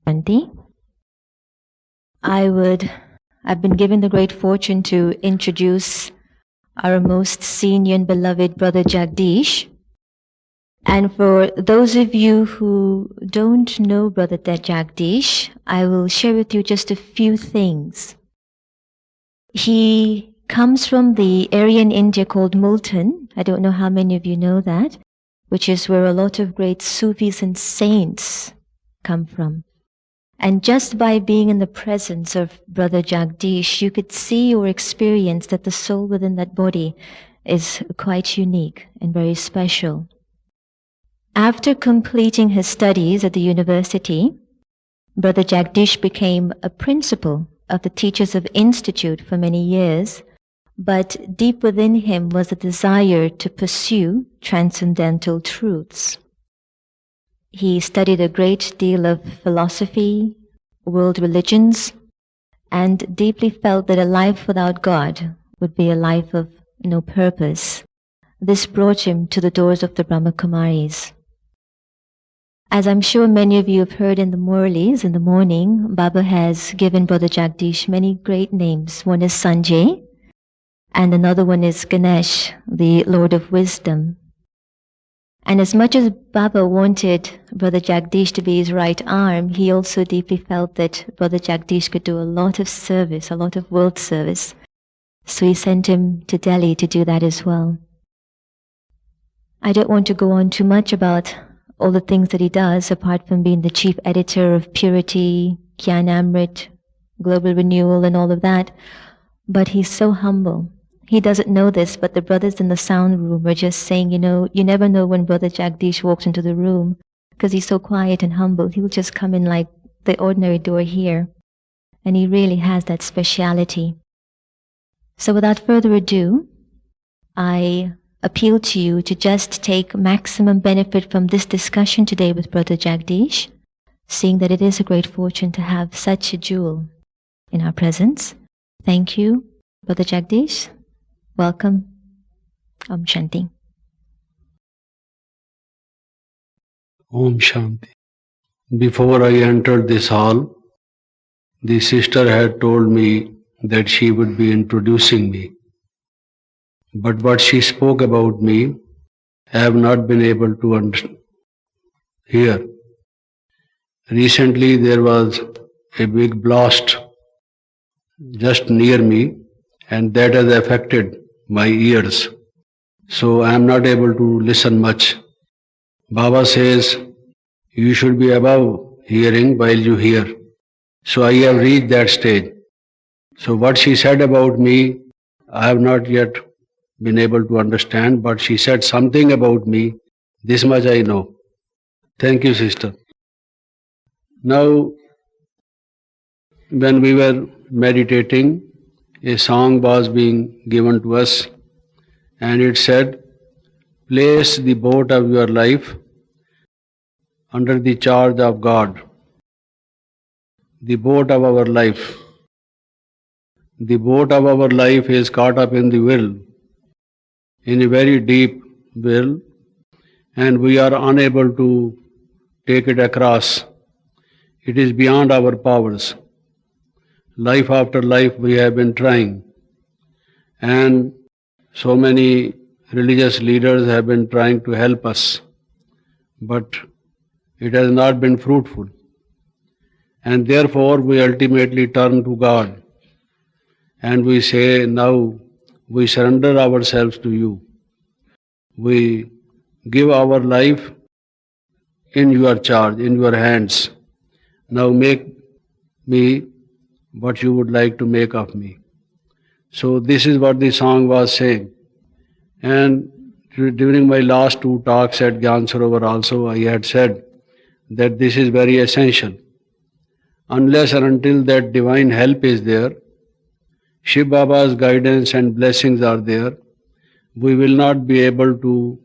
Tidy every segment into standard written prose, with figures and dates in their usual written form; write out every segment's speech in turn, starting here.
Shanti. I've been given the great fortune to introduce our most senior and beloved brother Jagdish. And for those of you who don't know brother Jagdish, I will share with you just a few things. He comes from the area in India called Multan. I don't know how many of you know that, which is where a lot of great Sufis and saints come from. And just by being in the presence of Brother Jagdish, you could see or experience that the soul within that body is quite unique and very special. After completing his studies at the university, Brother Jagdish became a principal of the Teachers of Institute for many years, but deep within him was a desire to pursue transcendental truths. He studied a great deal of philosophy, world religions, and deeply felt that a life without God would be a life of no purpose. This brought him to the doors of the Brahma Kumaris. As I'm sure many of you have heard in the Murlis in the morning, Baba has given Brother Jagdish many great names. One is Sanjay, and another one is Ganesh, the Lord of Wisdom. And as much as Baba wanted Brother Jagdish to be his right arm, he also deeply felt that Brother Jagdish could do a lot of service, a lot of world service. So he sent him to Delhi to do that as well. I don't want to go on too much about all the things that he does, apart from being the chief editor of Purity, Gyanamrit, Global Renewal and all of that. But he's so humble. He doesn't know this, but the brothers in the sound room were just saying, you never know when Brother Jagdish walks into the room, because he's so quiet and humble. He'll just come in like the ordinary door here. And he really has that speciality. So without further ado, I appeal to you to just take maximum benefit from this discussion today with Brother Jagdish, seeing that it is a great fortune to have such a jewel in our presence. Thank you, Brother Jagdish. Welcome. Om Shanti. Om Shanti. Before I entered this hall, the sister had told me that she would be introducing me. But what she spoke about me, I have not been able to hear. Recently there was a big blast just near me, and that has affected my ears. So I am not able to listen much. Baba says, you should be above hearing while you hear. So I have reached that stage. So what she said about me, I have not yet been able to understand, but she said something about me. This much I know. Thank you, sister. Now, when we were meditating, a song was being given to us, and it said, place the boat of your life under the charge of God. The boat of our life. The boat of our life is caught up in the will, in a very deep will, and we are unable to take it across. It is beyond our powers. Life after life we have been trying, and so many religious leaders have been trying to help us, but it has not been fruitful. And therefore we ultimately turn to God and we say, now we surrender ourselves to you. We give our life in your charge, in your hands. Now make me what you would like to make of me. So this is what the song was saying. And during my last two talks at Gyan Sarovar also, I had said that this is very essential. Unless and until that divine help is there, Shiv Baba's guidance and blessings are there, we will not be able to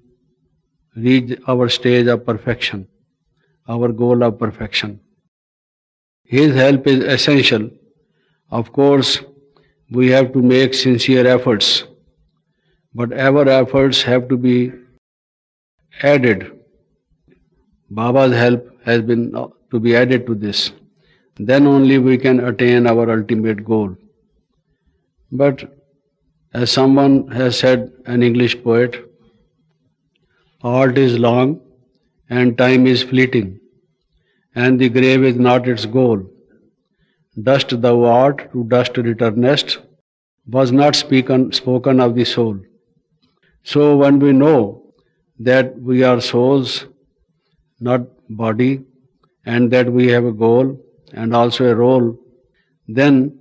reach our stage of perfection, our goal of perfection. His help is essential. Of course, we have to make sincere efforts, but our efforts have to be added. Baba's help has been to be added to this. then only we can attain our ultimate goal. But as someone has said, an English poet, art is long and time is fleeting, and the grave is not its goal. Dust thou art, to dust returnest, was not spoken of the soul. So when we know that we are souls, not body, and that we have a goal and also a role, then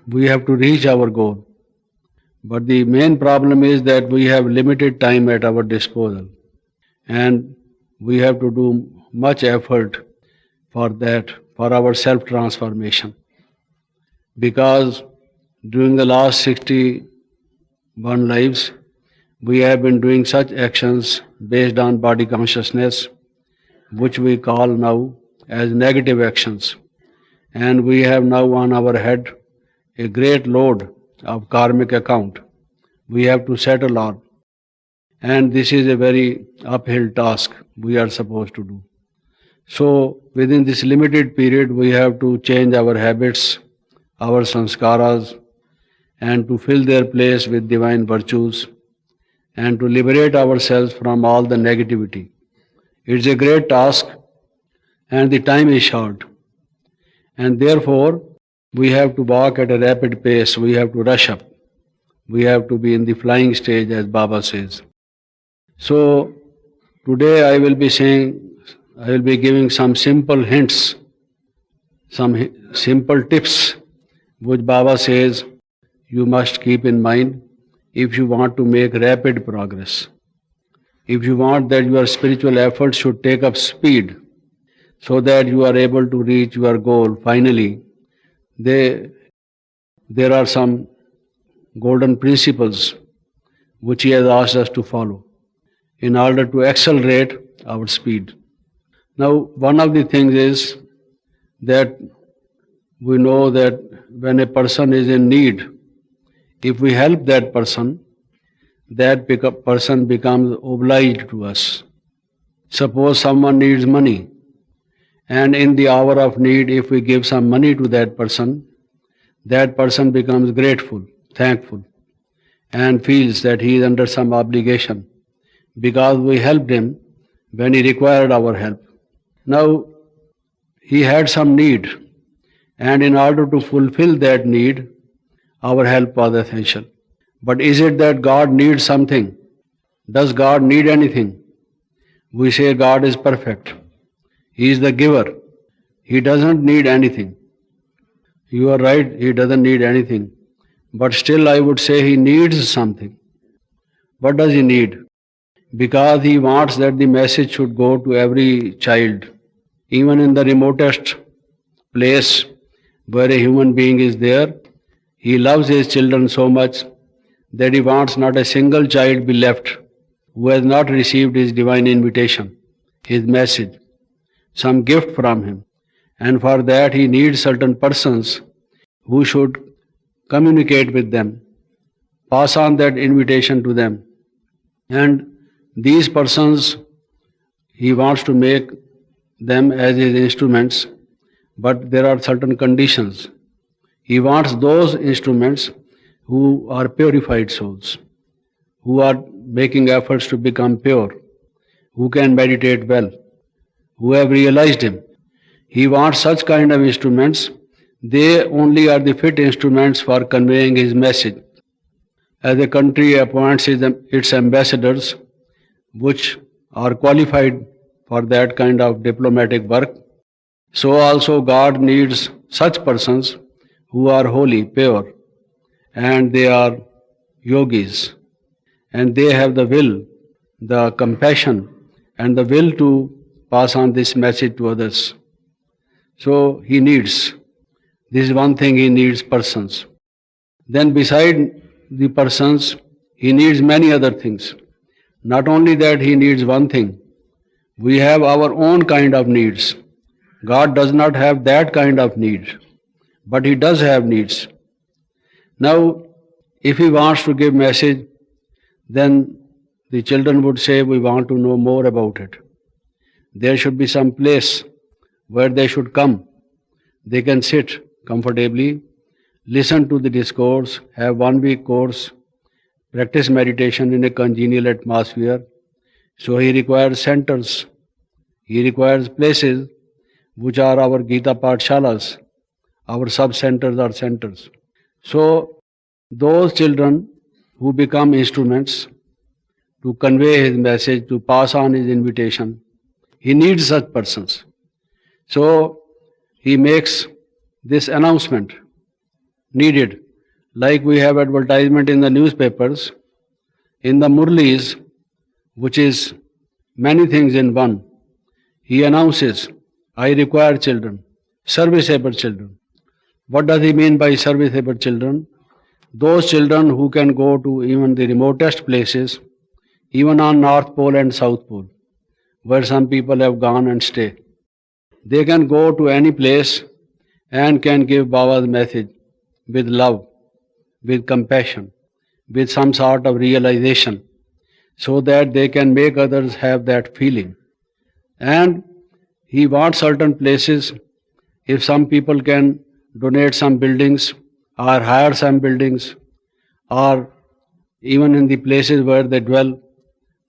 we have to reach our goal. But the main problem is that we have limited time at our disposal, and we have to do much effort for that, for our self-transformation. Because during the last 61 lives, we have been doing such actions based on body consciousness, which we call now as negative actions. And we have now on our head a great load of karmic account we have to settle on. And this is a very uphill task we are supposed to do. So within this limited period, we have to change our habits, our sanskaras, and to fill their place with divine virtues, and to liberate ourselves from all the negativity. It's a great task, and the time is short. And therefore, we have to walk at a rapid pace, we have to rush up. We have to be in the flying stage, as Baba says. So, today I will be giving some simple hints, some simple tips, which Baba says you must keep in mind if you want to make rapid progress. If you want that your spiritual efforts should take up speed, so that you are able to reach your goal finally, there are some golden principles which he has asked us to follow in order to accelerate our speed. Now, one of the things is that we know that when a person is in need, if we help that person becomes obliged to us. Suppose someone needs money, and in the hour of need, if we give some money to that person becomes grateful, thankful, and feels that he is under some obligation because we helped him when he required our help. Now, he had some need, and in order to fulfill that need, our help was essential. But is it that God needs something? Does God need anything? We say God is perfect. He is the giver. He doesn't need anything. You are right, He doesn't need anything. But still I would say He needs something. What does He need? Because He wants that the message should go to every child, even in the remotest place where a human being is there. He loves His children so much that He wants not a single child be left who has not received His divine invitation, His message, some gift from Him. And for that He needs certain persons who should communicate with them, pass on that invitation to them. And these persons, He wants to make them as His instruments, but there are certain conditions. He wants those instruments who are purified souls, who are making efforts to become pure, who can meditate well, who have realized Him. He wants such kind of instruments. They only are the fit instruments for conveying His message. As a country appoints its ambassadors, which are qualified for that kind of diplomatic work, so also God needs such persons who are holy, pure, and they are yogis, and they have the will, the compassion, and the will to pass on this message to others. So He needs, this is one thing, He needs persons. Then beside the persons, He needs many other things. Not only that He needs one thing, we have our own kind of needs. God does not have that kind of need, but He does have needs. Now, if He wants to give message, then the children would say, we want to know more about it. There should be some place where they should come. They can sit comfortably, listen to the discourse, have 1 week course, practice meditation in a congenial atmosphere. So he requires centers, he requires places which are our Gita Pathshalas, our sub-centers or centers. So those children who become instruments to convey his message, to pass on his invitation, he needs such persons. So he makes this announcement needed, like we have advertisement in the newspapers, in the Murlis, which is many things in one. He announces, I require children, serviceable children. What does he mean by serviceable children? Those children who can go to even the remotest places, even on North Pole and South Pole, where some people have gone and stay. They can go to any place and can give Baba's message with love, with compassion, with some sort of realization, so that they can make others have that feeling. And he wants certain places, if some people can donate some buildings or hire some buildings, or even in the places where they dwell,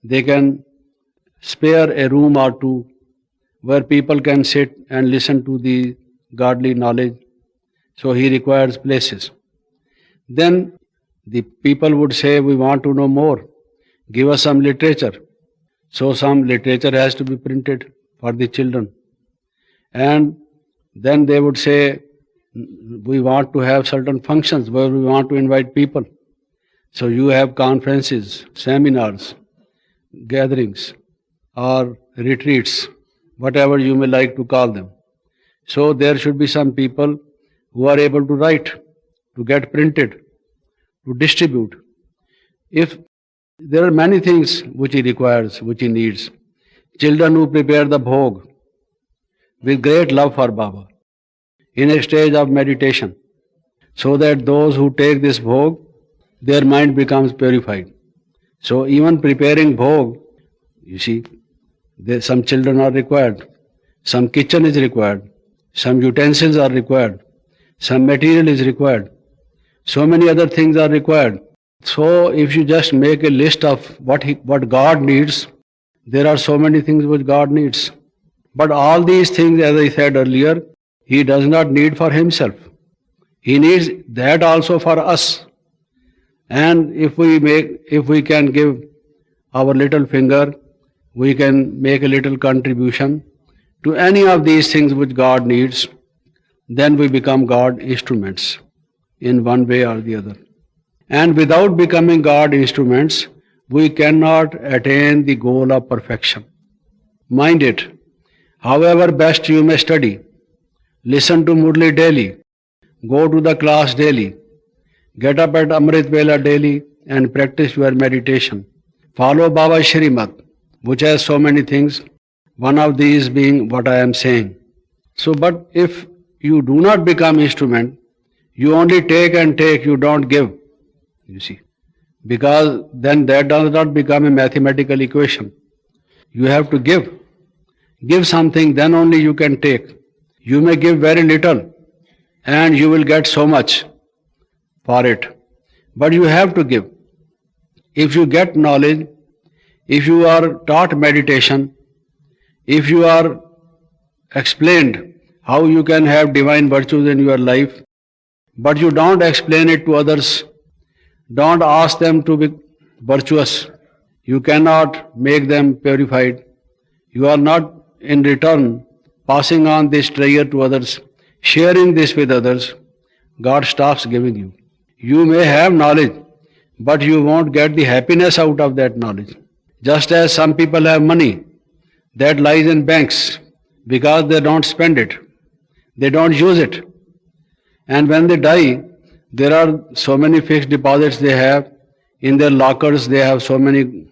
they can spare a room or two where people can sit and listen to the godly knowledge. So he requires places. Then the people would say, we want to know more, give us some literature. So some literature has to be printed for the children. And then they would say, we want to have certain functions where we want to invite people. So you have conferences, seminars, gatherings, or retreats, whatever you may like to call them. So there should be some people who are able to write, to get printed, to distribute. If there are many things which he requires, which he needs. Children who prepare the bhog with great love for Baba in a stage of meditation, so that those who take this bhog, their mind becomes purified. So even preparing bhog, you see, some children are required, some kitchen is required, some utensils are required, some material is required, so many other things are required. So if you just make a list of what God needs, there are so many things which God needs. But all these things, as I said earlier, He does not need for Himself. He needs that also for us. And if we can give our little finger, we can make a little contribution to any of these things which God needs, then we become God instruments in one way or the other. And without becoming God instruments, we cannot attain the goal of perfection. Mind it, however best you may study, listen to Murli daily, go to the class daily, get up at Amrit Vela daily and practice your meditation. Follow Baba's Shrimad, which has so many things, one of these being what I am saying. So, but if you do not become instrument, you only take and take, you don't give, you see. Because then that does not become a mathematical equation. You have to give. Give something, then only you can take. You may give very little and you will get so much for it. But you have to give. If you get knowledge, if you are taught meditation, if you are explained how you can have divine virtues in your life, but you don't explain it to others, don't ask them to be virtuous, you cannot make them purified, you are not in return passing on this treasure to others, sharing this with others, God stops giving you. You may have knowledge, but you won't get the happiness out of that knowledge. Just as some people have money that lies in banks because they don't spend it, they don't use it. And when they die, there are so many fixed deposits they have. In their lockers, they have so many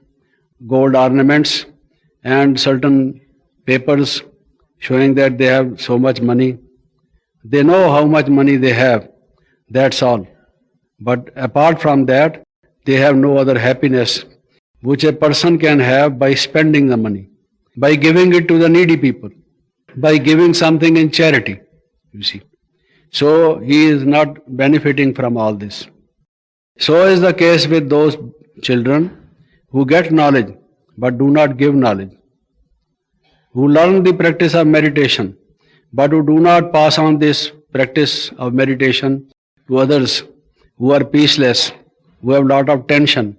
gold ornaments and certain papers showing that they have so much money. They know how much money they have, that's all. But apart from that, they have no other happiness which a person can have by spending the money, by giving it to the needy people, by giving something in charity, you see. So he is not benefiting from all this. So is the case with those children who get knowledge but do not give knowledge, who learn the practice of meditation but who do not pass on this practice of meditation to others who are peaceless, who have lot of tension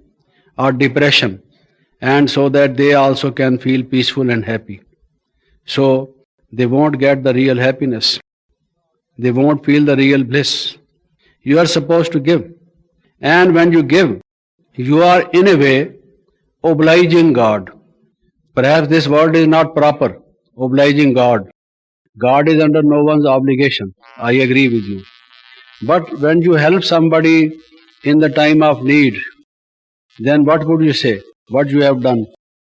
or depression, and so that they also can feel peaceful and happy. So they won't get the real happiness. They won't feel the real bliss. You are supposed to give. And when you give, you are in a way obliging God. Perhaps this word is not proper, obliging God. God is under no one's obligation. I agree with you. But when you help somebody in the time of need, then what would you say? What you have done?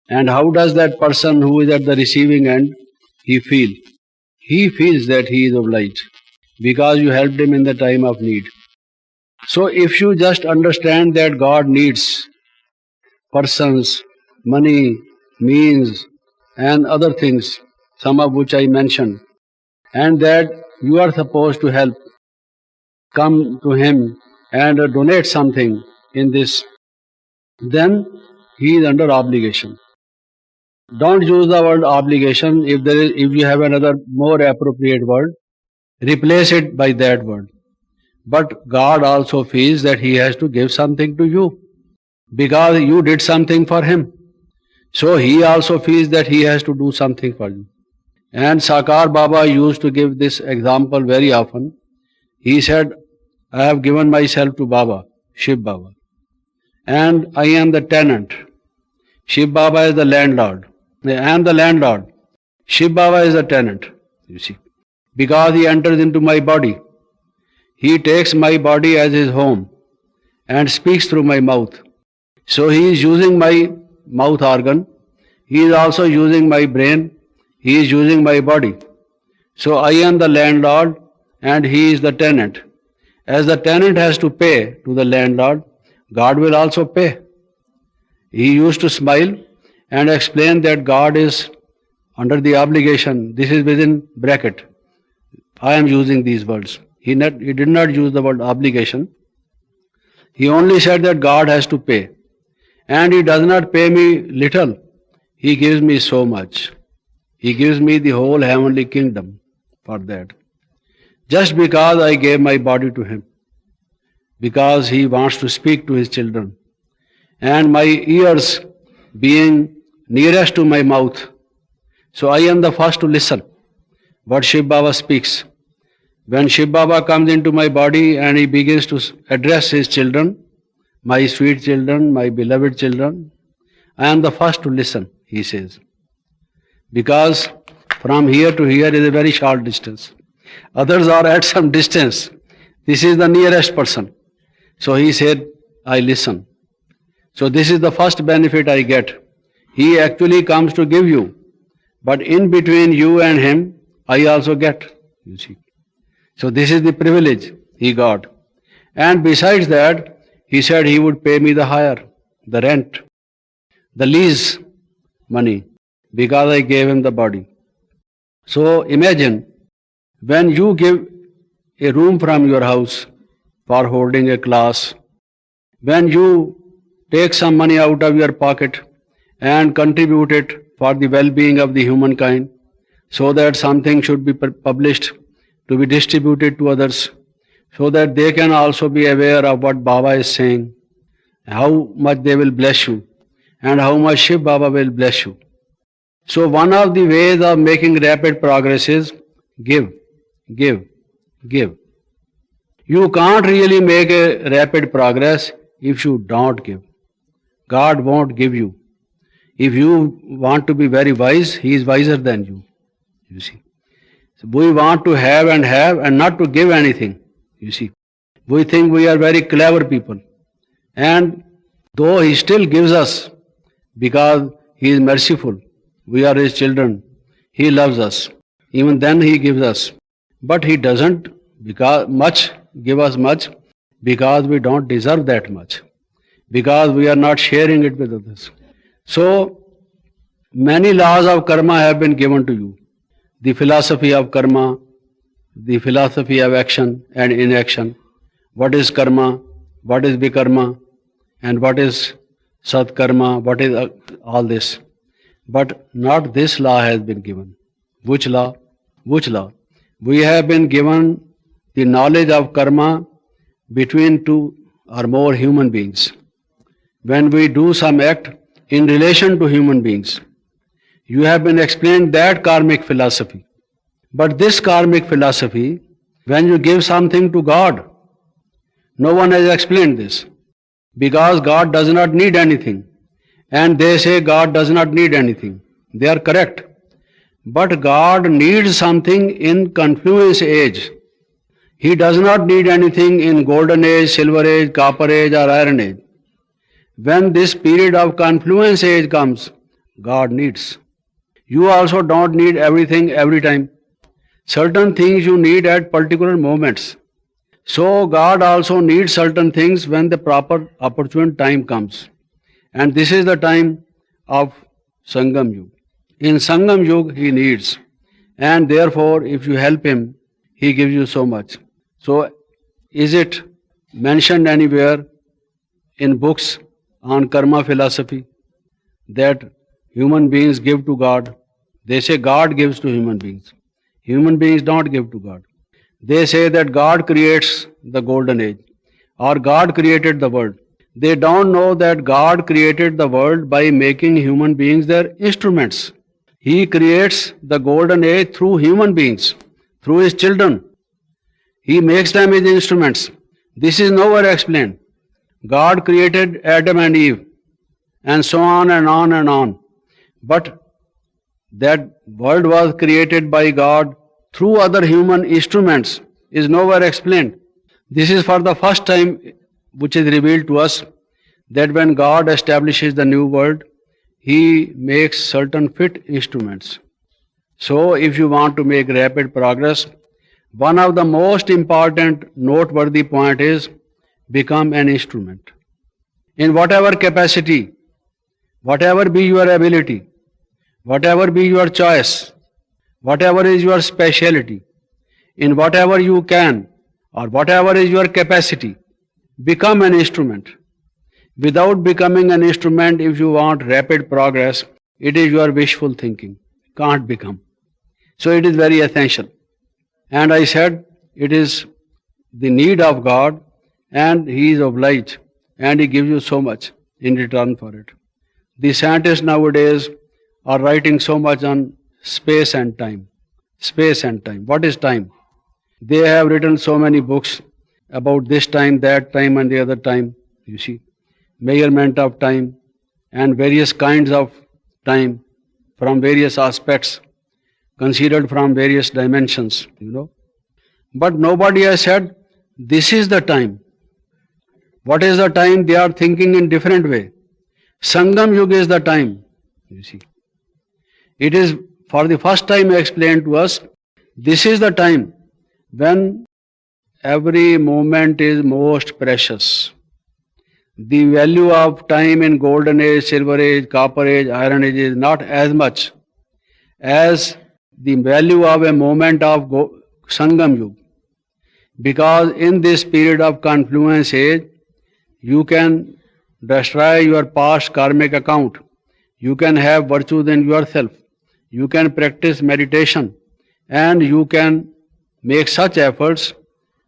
And how does that person who is at the receiving end, he feel? He feels that he is obliged because you helped him in the time of need. So if you just understand that God needs persons, money, means and other things, some of which I mentioned, and that you are supposed to help, come to him and donate something in this, then he is under obligation. Don't use the word obligation. If you have another more appropriate word, replace it by that word. But God also feels that he has to give something to you because you did something for him. So he also feels that he has to do something for you. And Sakar Baba used to give this example very often. He said, I have given myself to Baba, Shiv Baba, and I am the tenant. Shiv Baba is the landlord. I am the landlord. Shiv Baba is the tenant, you see. Because he enters into my body. He takes my body as his home and speaks through my mouth. So he is using my mouth organ. He is also using my brain. He is using my body. So I am the landlord and he is the tenant. As the tenant has to pay to the landlord, God will also pay. He used to smile and explain that God is under the obligation. This is within bracket. I am using these words. He did not use the word obligation. He only said that God has to pay. And he does not pay me little. He gives me so much. He gives me the whole heavenly kingdom for that. Just because I gave my body to him. Because he wants to speak to his children. And my ears being nearest to my mouth. So I am the first to listen what Shiv Baba speaks. When Shiv Baba comes into my body and he begins to address his children, my sweet children, my beloved children, I am the first to listen, he says. Because from here to here is a very short distance. Others are at some distance. This is the nearest person. So he said, I listen. So this is the first benefit I get. He actually comes to give you. But in between you and him, I also get, you see. So this is the privilege he got. And besides that, he said he would pay me the hire, the rent, the lease money, because I gave him the body. So imagine, when you give a room from your house for holding a class, when you take some money out of your pocket and contribute it for the well-being of the humankind, so that something should be published to be distributed to others, so that they can also be aware of what Baba is saying, how much they will bless you, and how much Shiv Baba will bless you. So one of the ways of making rapid progress is give, give, give. You can't really make a rapid progress if you don't give. God won't give you. If you want to be very wise, he is wiser than you, you see. So we want to have and not to give anything, you see. We think we are very clever people. And though he still gives us, because he is merciful, we are his children, he loves us. Even then he gives us. But he doesn't give us much because we don't deserve that much. Because we are not sharing it with others. So many laws of karma have been given to you. The philosophy of karma, the philosophy of action and inaction. What is karma? What is vikarma? And what is satkarma? What is all this? But not this law has been given. Which law? Which law? We have been given the knowledge of karma between two or more human beings. When we do some act in relation to human beings, you have been explained that karmic philosophy. But this karmic philosophy, when you give something to God, no one has explained this. Because God does not need anything. And they say God does not need anything. They are correct. But God needs something in confluence age. He does not need anything in golden age, silver age, copper age or iron age. When this period of confluence age comes, God needs. You also don't need everything every time. Certain things you need at particular moments. So God also needs certain things when the proper opportune time comes. And this is the time of Sangam Yuga. In Sangam Yuga he needs. And therefore if you help him, he gives you so much. So is it mentioned anywhere in books on karma philosophy that human beings give to God? They say God gives to human beings. Human beings don't give to God. They say that God creates the golden age or God created the world. They don't know that God created the world by making human beings their instruments. He creates the golden age through human beings, through his children. He makes them his instruments. This is nowhere explained. God created Adam and Eve and so on and on and on. But that world was created by God through other human instruments is nowhere explained. This is for the first time which is revealed to us that when God establishes the new world, he makes certain fit instruments. So if you want to make rapid progress, one of the most important noteworthy point is become an instrument. In whatever capacity, whatever be your ability, whatever be your choice, whatever is your speciality, in whatever you can or whatever is your capacity, become an instrument. Without becoming an instrument, if you want rapid progress, it is your wishful thinking. Can't become. So it is very essential. And I said, it is the need of God and he is obliged and he gives you so much in return for it. The scientists nowadays are writing so much on space and time. Space and time. What is time? They have written so many books about this time, that time and the other time. You see, measurement of time and various kinds of time from various aspects, considered from various dimensions, But nobody has said, this is the time. What is the time? They are thinking in different way. Sangam Yuga is the time, you see. It is for the first time explained to us, this is the time when every moment is most precious. The value of time in golden age, silver age, copper age, iron age is not as much as the value of a moment of Sangam Yuga. Because in this period of confluence age, you can destroy your past karmic account. You can have virtues in yourself. You can practice meditation and you can make such efforts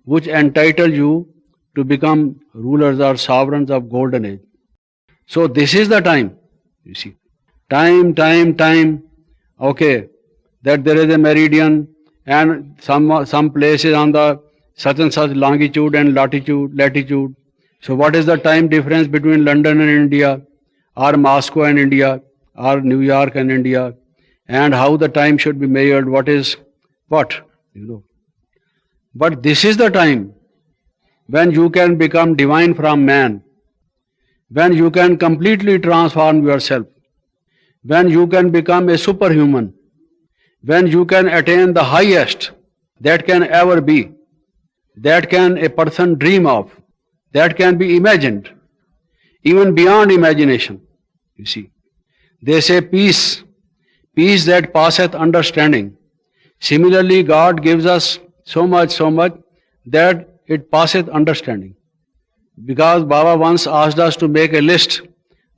which entitle you to become rulers or sovereigns of golden age. So this is the time, you see. Time. Okay, that there is a meridian and some places on the such and such longitude and latitude. So what is the time difference between London and India, or Moscow and India, or New York and India, and how the time should be measured, what is what, But this is the time when you can become divine from man, when you can completely transform yourself, when you can become a superhuman, when you can attain the highest that can ever be, that can a person dream of, that can be imagined, even beyond imagination, you see. They say peace that passeth understanding. Similarly, God gives us so much that it passeth understanding. Because Baba once asked us to make a list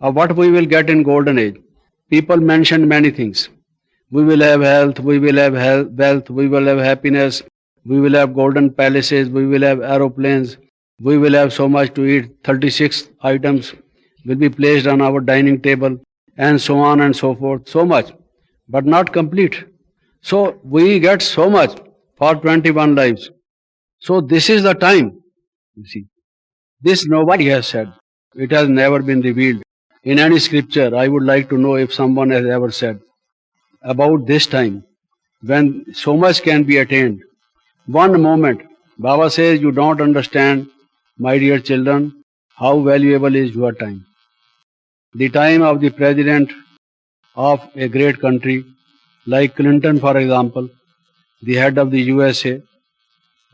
of what we will get in golden age. People mentioned many things. We will have health, we will have wealth, we will have happiness, we will have golden palaces, we will have aeroplanes, we will have so much to eat, 36 items will be placed on our dining table, and so on and so forth, so much, but not complete. So we get so much for 21 lives. So this is the time, you see. This nobody has said. It has never been revealed in any scripture. I would like to know if someone has ever said about this time when so much can be attained. One moment, Baba says, you don't understand, my dear children, how valuable is your time. The time of the president of a great country, like Clinton, for example, the head of the USA,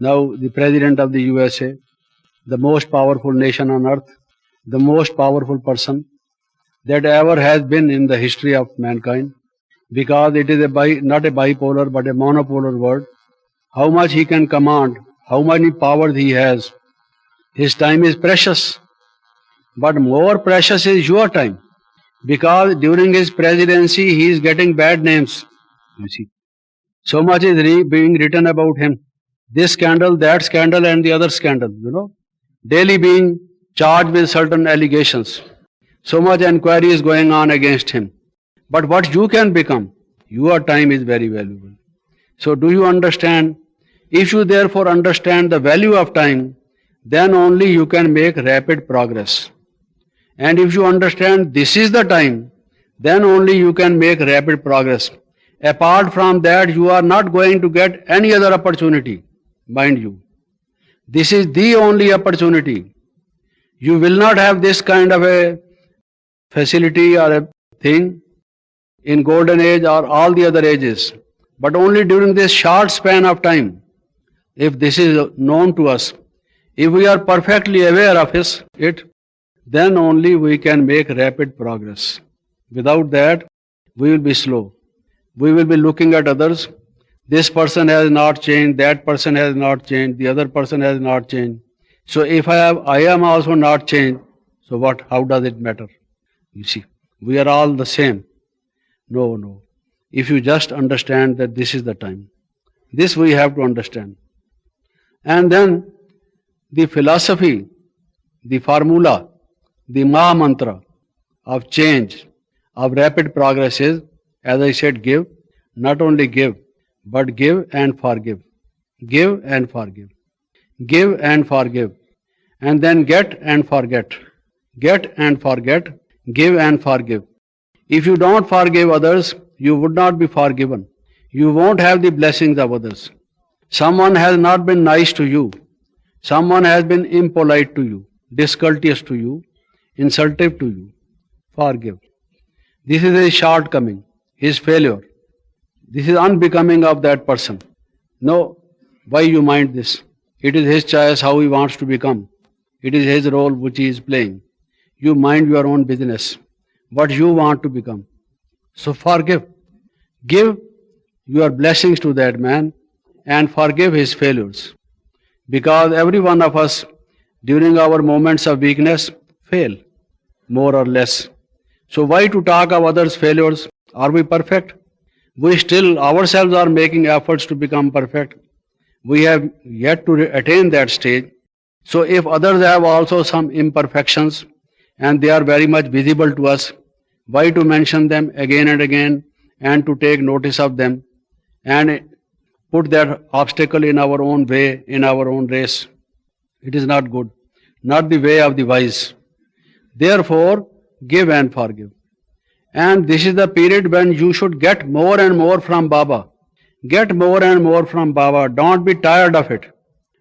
now the president of the USA, the most powerful nation on earth, the most powerful person that ever has been in the history of mankind, because it is not a bipolar but a monopolar world. How much he can command, how many powers he has. His time is precious, but more precious is your time, because during his presidency he is getting bad names. You see, so much is being written about him. This scandal, that scandal, and the other scandal. Daily being charged with certain allegations. So much inquiry is going on against him. But what you can become, your time is very valuable. So do you understand? If you therefore understand the value of time, then only you can make rapid progress. And if you understand this is the time, then only you can make rapid progress. Apart from that, you are not going to get any other opportunity, mind you. This is the only opportunity. You will not have this kind of a facility or a thing in golden age or all the other ages, but only during this short span of time. If this is known to us, if we are perfectly aware of it, then only we can make rapid progress. Without that, we will be slow. We will be looking at others. This person has not changed, that person has not changed, the other person has not changed. So if I am also not changed, so what? How does it matter? You see, we are all the same. No. If you just understand that this is the time, this we have to understand. And then the philosophy, the formula, the Maha Mantra of change, of rapid progress is, as I said, give, not only give, but give and forgive. Give and forgive. Give and forgive. And then get and forget. Get and forget. Give and forgive. If you don't forgive others, you would not be forgiven. You won't have the blessings of others. Someone has not been nice to you. Someone has been impolite to you, discourteous to you, insultive to you. Forgive. This is his shortcoming, his failure. This is unbecoming of that person. No, why you mind this? It is his choice how he wants to become. It is his role which he is playing. You mind your own business, what you want to become. So forgive. Give your blessings to that man and forgive his failures. Because every one of us, during our moments of weakness, fail, more or less. So why to talk of others' failures? Are we perfect? We still ourselves are making efforts to become perfect. We have yet to attain that stage. So if others have also some imperfections and they are very much visible to us, why to mention them again and again and to take notice of them and put that obstacle in our own way, in our own race? It is not good, not the way of the wise. Therefore, give and forgive. And this is the period when you should get more and more from Baba. Get more and more from Baba. Don't be tired of it.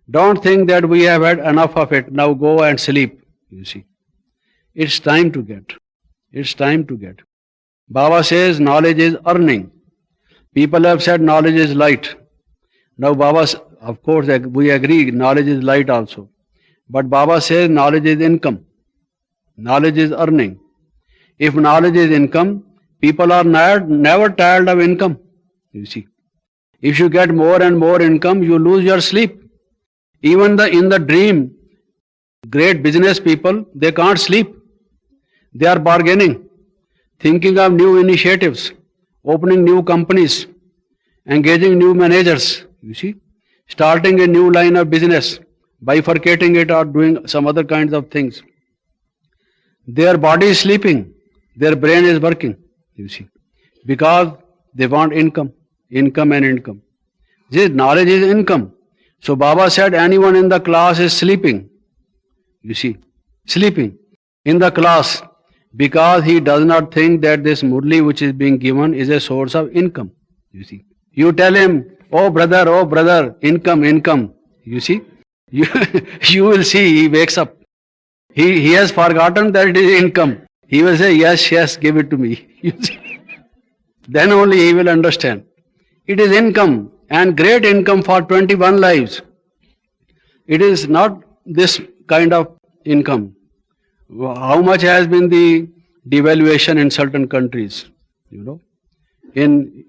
Don't think that we have had enough of it. Now go and sleep. You see, it's time to get. It's time to get. Baba says knowledge is earning. People have said knowledge is light. Now Baba, of course, we agree knowledge is light also. But Baba says knowledge is income. Knowledge is earning. If knowledge is income, people are never tired of income. You see, If you get more and more income, you lose your sleep. Even in the dream, great business people, they can't sleep. They are bargaining, thinking of new initiatives, opening new companies, engaging new managers, you see, starting a new line of business, bifurcating it or doing some other kinds of things. Their body is sleeping, their brain is working, you see, because they want income, income and income. This knowledge is income. So Baba said anyone in the class is sleeping, you see, sleeping in the class because he does not think that this Murli which is being given is a source of income, you see. You tell him, oh brother, income, income, you see, you will see he wakes up. He has forgotten that it is income. He will say, yes, give it to me. You see? Then only he will understand. It is income and great income for 21 lives. It is not this kind of income. How much has been the devaluation in certain countries? You know, in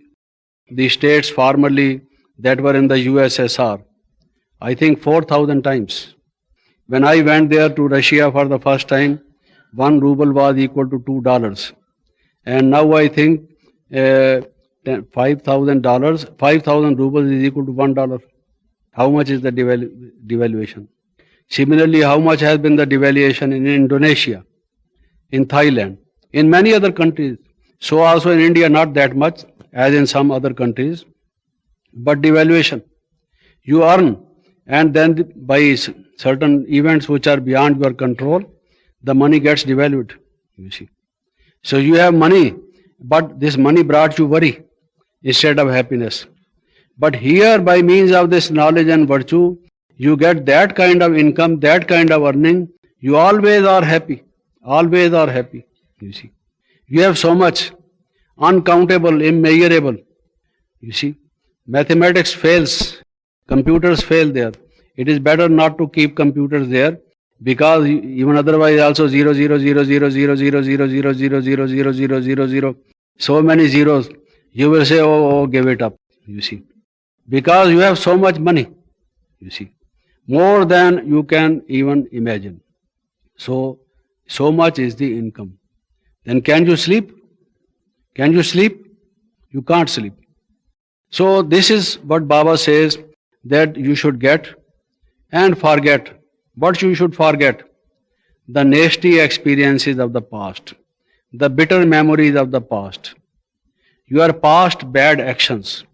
the states formerly that were in the USSR, I think 4,000 times. When I went there to Russia for the first time, 1 ruble was equal to $2. And now I think $5,000, 5,000 rubles is equal to $1. How much is the devaluation? Similarly, how much has been the devaluation in Indonesia, in Thailand, in many other countries? So also in India, not that much as in some other countries, but devaluation. You earn and then by certain events which are beyond your control, the money gets devalued, you see. So you have money, but this money brought you worry instead of happiness. But here, by means of this knowledge and virtue, you get that kind of income, that kind of earning, you always are happy, you see. You have so much, uncountable, immeasurable, you see. Mathematics fails, computers fail there. It is better not to keep computers there because even otherwise also 0, 0, 0, 0, 0, 0, 0, 0, 0, 0, 0, 0, 0, 0, 0, so many zeros, you will say, oh, give it up, you see. Because you have so much money, you see, more than you can even imagine. So much is the income. Then can you sleep? Can you sleep? You can't sleep. So this is what Baba says, that you should get and forget. What you should forget? The nasty experiences of the past, the bitter memories of the past, your past bad actions.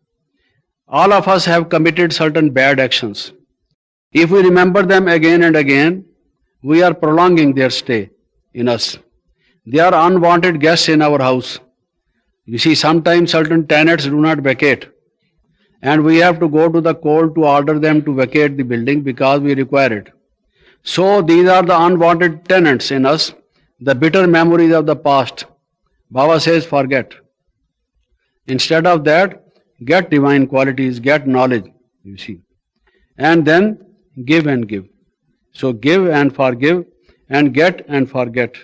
All of us have committed certain bad actions. If we remember them again and again, we are prolonging their stay in us. They are unwanted guests in our house. You see, sometimes certain tenants do not vacate, and we have to go to the court to order them to vacate the building because we require it. So these are the unwanted tenants in us, the bitter memories of the past. Baba says, forget. Instead of that, get divine qualities, get knowledge, you see. And then give and give. So give and forgive and get and forget.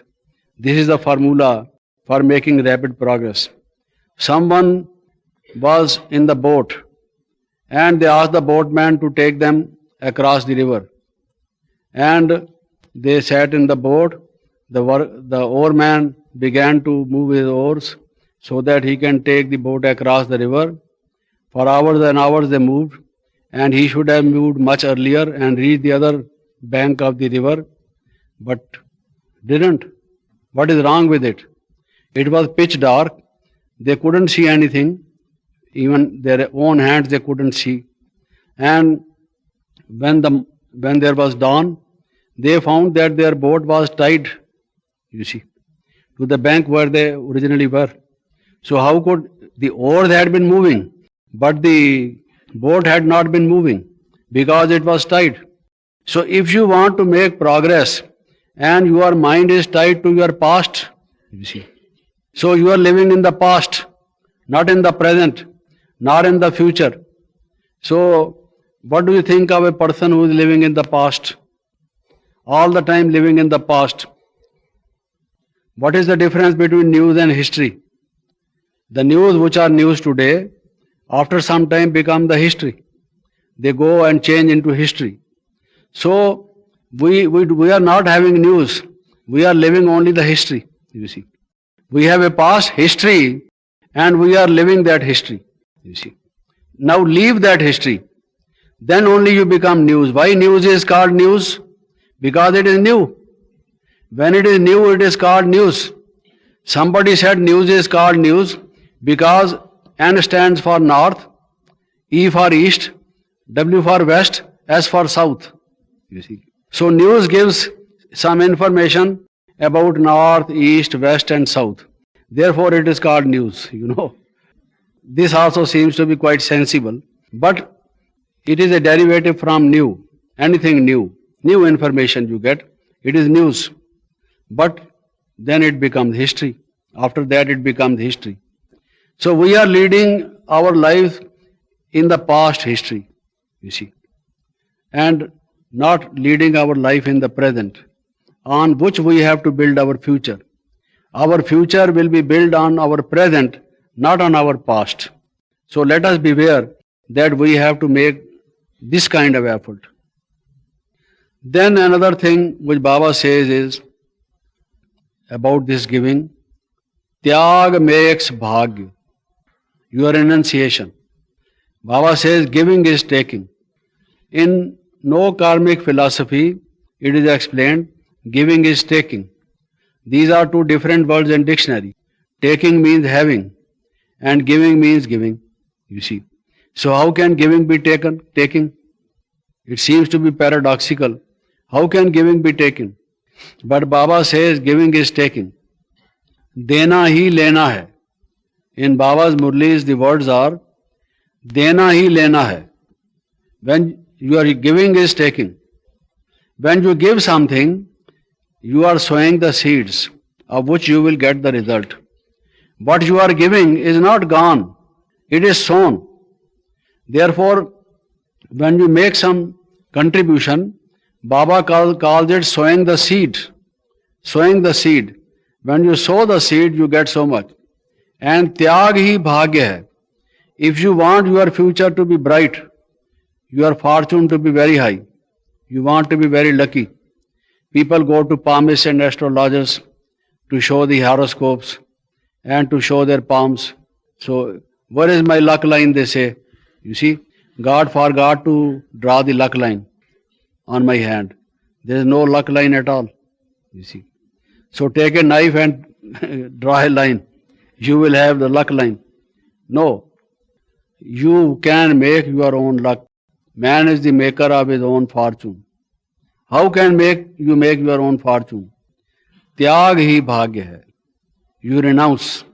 This is the formula for making rapid progress. Someone was in the boat and they asked the boatman to take them across the river. And they sat in the boat. The oarman began to move his oars so that he can take the boat across the river. For hours and hours they moved, and he should have moved much earlier and reached the other bank of the river, but didn't. What is wrong with it? It was pitch dark. They couldn't see anything. Even their own hands they couldn't see. And when there was dawn, they found that their boat was tied, you see, to the bank where they originally were. So how could the oars had been moving, but the boat had not been moving because it was tied. So if you want to make progress and your mind is tied to your past, you see, so you are living in the past, not in the present, nor in the future. So what do you think of a person who is living in the past? All the time living in the past. What is the difference between news and history? The news which are news today, After some time become the history. They go and change into history. So we are not having news. We are living only the history, you see. We have a past history and we are living that history, you see. Now leave that history. Then only you become news. Why news is called news? Because it is new. When it is new, it is called news. Somebody said news is called news because N stands for north, E for east, W for west, S for south. You see. So news gives some information about north, east, west and south. Therefore it is called news, you know. This also seems to be quite sensible, but it is a derivative from new. Anything new, new information you get, it is news. But then it becomes history. After that it becomes history. So we are leading our life in the past history, you see, and not leading our life in the present, on which we have to build our future. Our future will be built on our present, not on our past. So let us beware that we have to make this kind of effort. Then another thing which Baba says is about this giving, Tyag makes bhagya, your renunciation. Baba says giving is taking. In no karmic philosophy, it is explained giving is taking. These are two different words in dictionary. Taking means having and giving means giving, you see. So how can giving be taken? Taking. It seems to be paradoxical. How can giving be taken? But Baba says giving is taking. Dena hi lena hai. In Baba's Murlis the words are Dena hi lena hai. When you are giving is taking. When you give something, you are sowing the seeds of which you will get the result. What you are giving is not gone, it is sown. Therefore, when you make some contribution, Baba calls it sowing the seed. Sowing the seed. When you sow the seed, you get so much. And tyag hi bhagya hai. If you want your future to be bright, your fortune to be very high, you want to be very lucky, people go to palmists and astrologers to show the horoscopes and to show their palms. So, where is my luck line, they say. You see, God forgot to draw the luck line on my hand. There is no luck line at all, you see. So take a knife and draw a line. You will have the luck line. No, you can make your own luck. Man is the maker of his own fortune. How can you make your own fortune? Tyag hi bhagya hai. You renounce.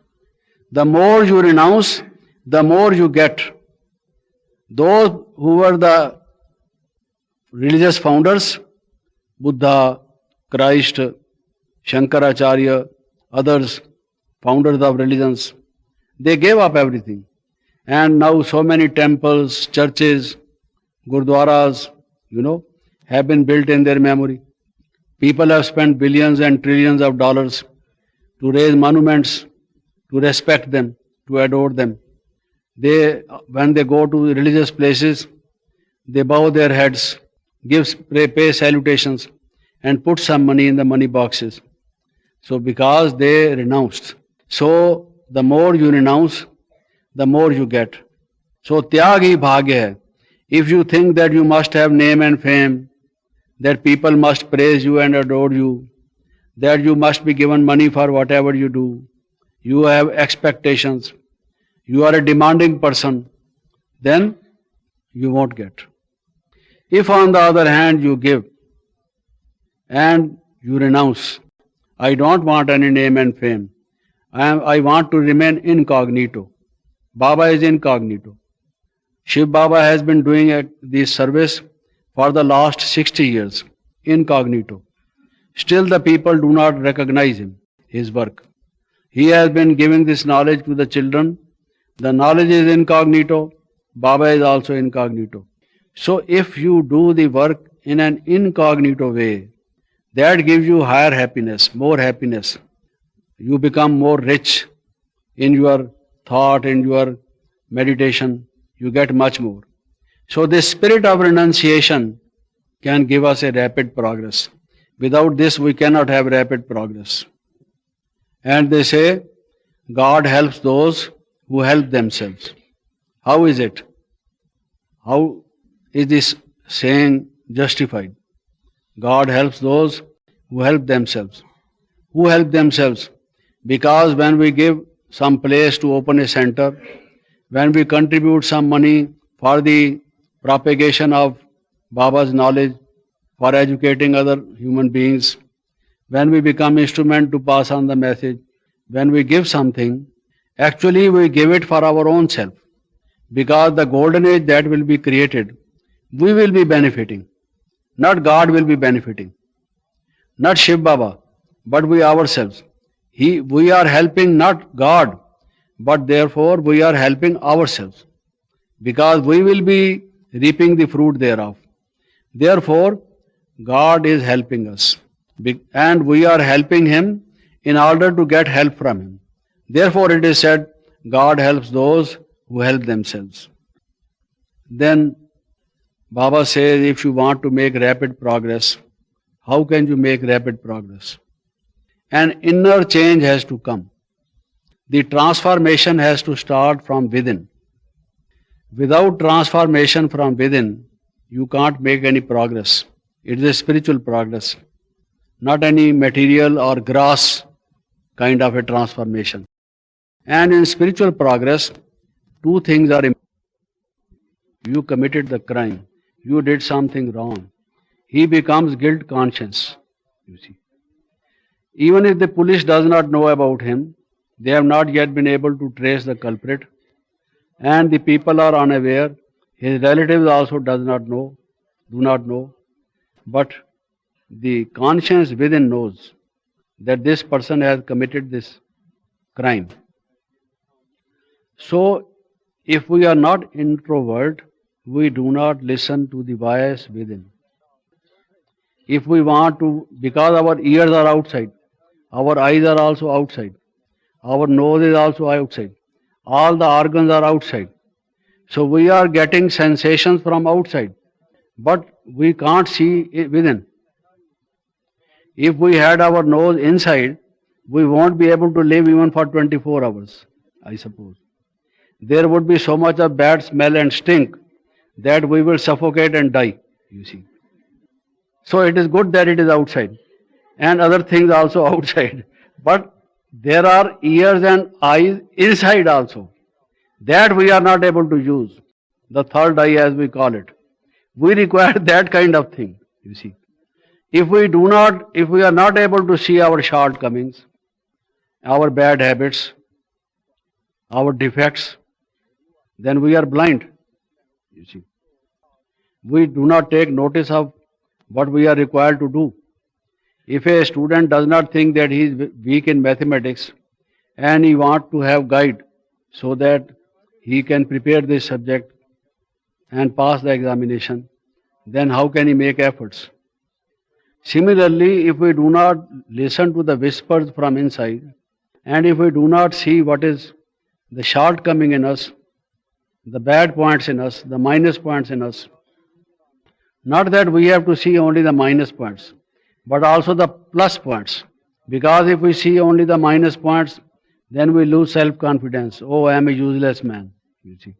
The more you renounce, the more you get. Those who were the religious founders, Buddha, Christ, Shankaracharya, others, founders of religions, they gave up everything. And now so many temples, churches, gurdwaras, have been built in their memory. People have spent billions and trillions of dollars to raise monuments, to respect them, to adore them. When they go to religious places, they bow their heads, pay salutations, and put some money in the money boxes. So because they renounced. So the more you renounce, the more you get. So tyag hi bhagya hai. If you think that you must have name and fame, that people must praise you and adore you, that you must be given money for whatever you do, you have expectations, you are a demanding person, then you won't get. If on the other hand you give and you renounce, I don't want any name and fame, I want to remain incognito. Baba is incognito. Shiv Baba has been doing this service for the last 60 years, incognito. Still the people do not recognize him, his work. He has been giving this knowledge to the children. The knowledge is incognito, Baba is also incognito. So if you do the work in an incognito way, that gives you higher happiness, more happiness. You become more rich in your thought, in your meditation, you get much more. So this spirit of renunciation can give us a rapid progress. Without this, we cannot have rapid progress. And they say, God helps those who help themselves. How is it? How is this saying justified? God helps those who help themselves. Who help themselves? Because when we give some place to open a center, when we contribute some money for the propagation of Baba's knowledge, for educating other human beings, when we become instrument to pass on the message, when we give something, actually we give it for our own self. Because the golden age that will be created, we will be benefiting. Not God will be benefiting. Not Shiv Baba, but we ourselves. We are helping not God, but therefore we are helping ourselves. Because we will be reaping the fruit thereof. Therefore, God is helping us. And we are helping Him in order to get help from Him. Therefore it is said, God helps those who help themselves. Then Baba says, if you want to make rapid progress, how can you make rapid progress? An inner change has to come. The transformation has to start from within. Without transformation from within, you can't make any progress. It is a spiritual progress, not any material or gross kind of a transformation. And in spiritual progress, two things are important. You committed the crime. You did something wrong. He becomes guilt conscious, you see. Even if the police does not know about him, they have not yet been able to trace the culprit, and the people are unaware. His relatives also do not know, but the conscience within knows that this person has committed this crime. So, if we are not introvert, we do not listen to the voice within. If we want to, because our ears are outside, our eyes are also outside, our nose is also outside, all the organs are outside. So we are getting sensations from outside, but we can't see it within. If we had our nose inside, we won't be able to live even for 24 hours, I suppose. There would be so much of bad smell and stink that we will suffocate and die, you see. So it is good that it is outside, and other things also outside. But there are ears and eyes inside also, that we are not able to use. The third eye, as we call it. We require that kind of thing, you see. If we are not able to see our shortcomings, our bad habits, our defects, then we are blind, you see. We do not take notice of what we are required to do. If a student does not think that he is weak in mathematics and he wants to have guide so that he can prepare this subject and pass the examination, then how can he make efforts? Similarly, if we do not listen to the whispers from inside, and if we do not see what is the shortcoming in us, the bad points in us, the minus points in us, not that we have to see only the minus points, but also the plus points. Because if we see only the minus points, then we lose self-confidence. Oh, I am a useless man, you see.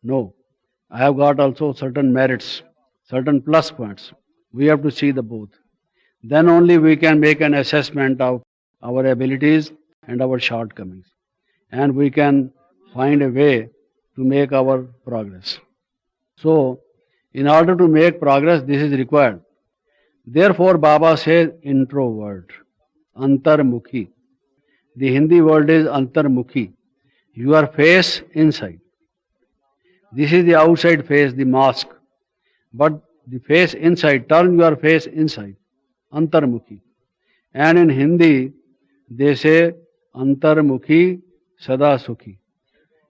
No, I have got also certain merits, certain plus points. We have to see the both. Then only we can make an assessment of our abilities and our shortcomings. And we can find a way to make our progress. So, in order to make progress, this is required. Therefore, Baba says introvert, antarmukhi. The Hindi word is antarmukhi. Your face inside. This is the outside face, the mask. But the face inside, turn your face inside, antarmukhi. And in Hindi, they say antarmukhi sada sukhi.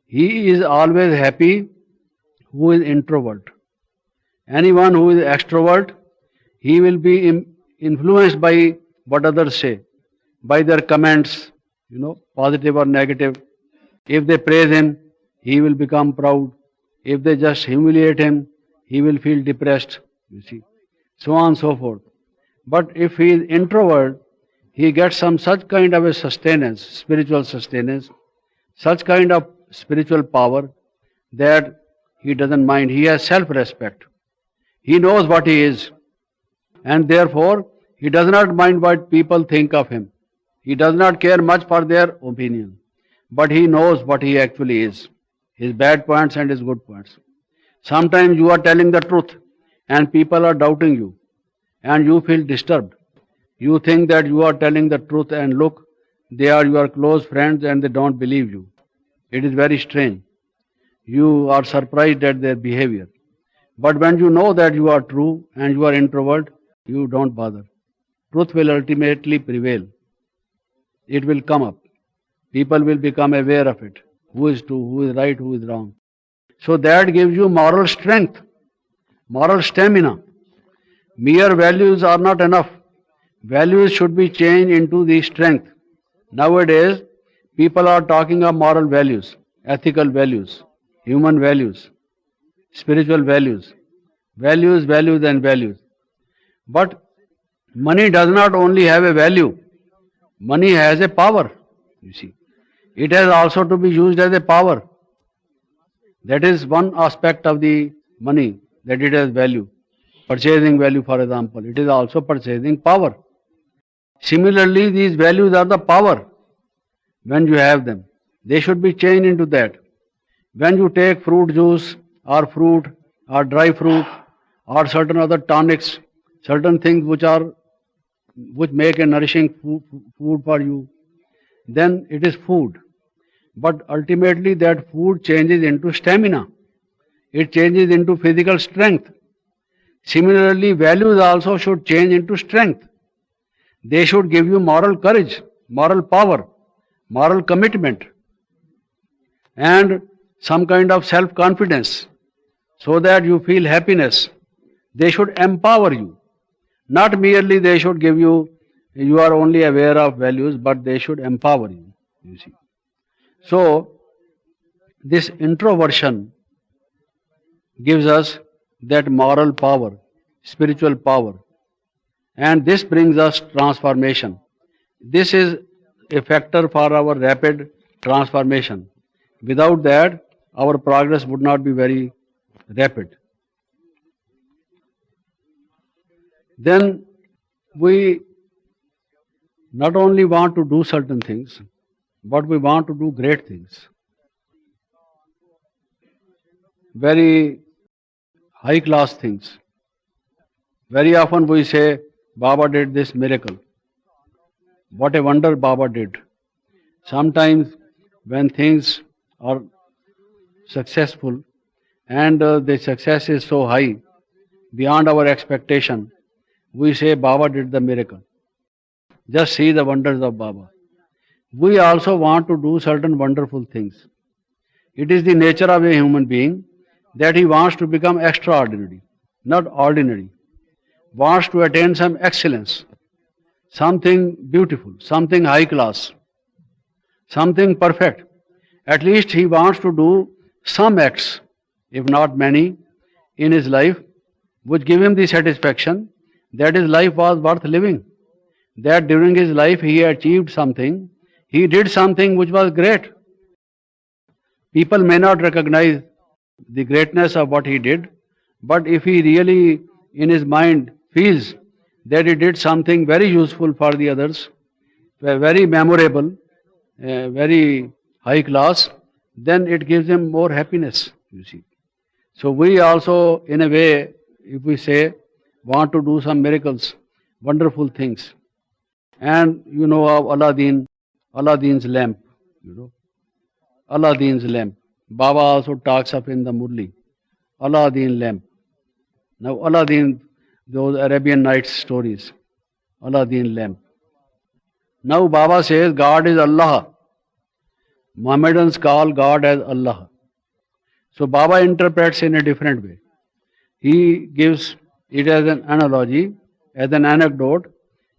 He is always happy who is introvert. Anyone who is extrovert, he will be influenced by what others say, by their comments, positive or negative. If they praise him, he will become proud. If they just humiliate him, he will feel depressed, you see, so on and so forth. But if he is introvert, he gets some such kind of a sustenance, spiritual sustenance, such kind of spiritual power that he doesn't mind. He has self-respect. He knows what he is, and therefore he does not mind what people think of him. He does not care much for their opinion, but he knows what he actually is, his bad points and his good points. Sometimes you are telling the truth and people are doubting you, and you feel disturbed. You think that you are telling the truth, and look, they are your close friends and they don't believe you. It is very strange. You are surprised at their behavior. But when you know that you are true and you are introvert, you don't bother. Truth will ultimately prevail. It will come up. People will become aware of it. Who is true, who is right, who is wrong. So that gives you moral strength, moral stamina. Mere values are not enough. Values should be changed into the strength. Nowadays, people are talking of moral values, ethical values, human values, spiritual values, values, values and values. But money does not only have a value, money has a power, you see. It has also to be used as a power. That is one aspect of the money, that it has value. Purchasing value, for example, it is also purchasing power. Similarly, these values are the power when you have them. They should be changed into that. When you take fruit juice or fruit or dry fruit or certain other tonics, certain things which make a nourishing food for you, then it is food. But ultimately that food changes into stamina. It changes into physical strength. Similarly, values also should change into strength. They should give you moral courage, moral power, moral commitment, and some kind of self-confidence, so that you feel happiness. They should empower you. Not merely they should give you, you are only aware of values, but they should empower you, you see. So, this introversion gives us that moral power, spiritual power, and this brings us transformation. This is a factor for our rapid transformation. Without that, our progress would not be very rapid. Then we not only want to do certain things, but we want to do great things. Very high class things. Very often we say, Baba did this miracle. What a wonder Baba did. Sometimes when things are successful and the success is so high, beyond our expectation, we say Baba did the miracle. Just see the wonders of Baba. We also want to do certain wonderful things. It is the nature of a human being that he wants to become extraordinary, not ordinary. Wants to attain some excellence, something beautiful, something high class, something perfect. At least he wants to do some acts, if not many, in his life, which give him the satisfaction that his life was worth living, that during his life he achieved something, he did something which was great. People may not recognize the greatness of what he did, but if he really in his mind feels that he did something very useful for the others, very memorable, very high class, then it gives him more happiness, you see. So we also, in a way, if we say, want to do some miracles, wonderful things. And you know of Aladdin's lamp, you know. Aladdin's lamp. Baba also talks of in the Murli. Aladdin lamp. Now Aladdin, those Arabian Nights stories. Aladdin lamp. Now Baba says God is Allah. Mohammedans call God as Allah. So Baba interprets in a different way. He gives it as an analogy, as an anecdote.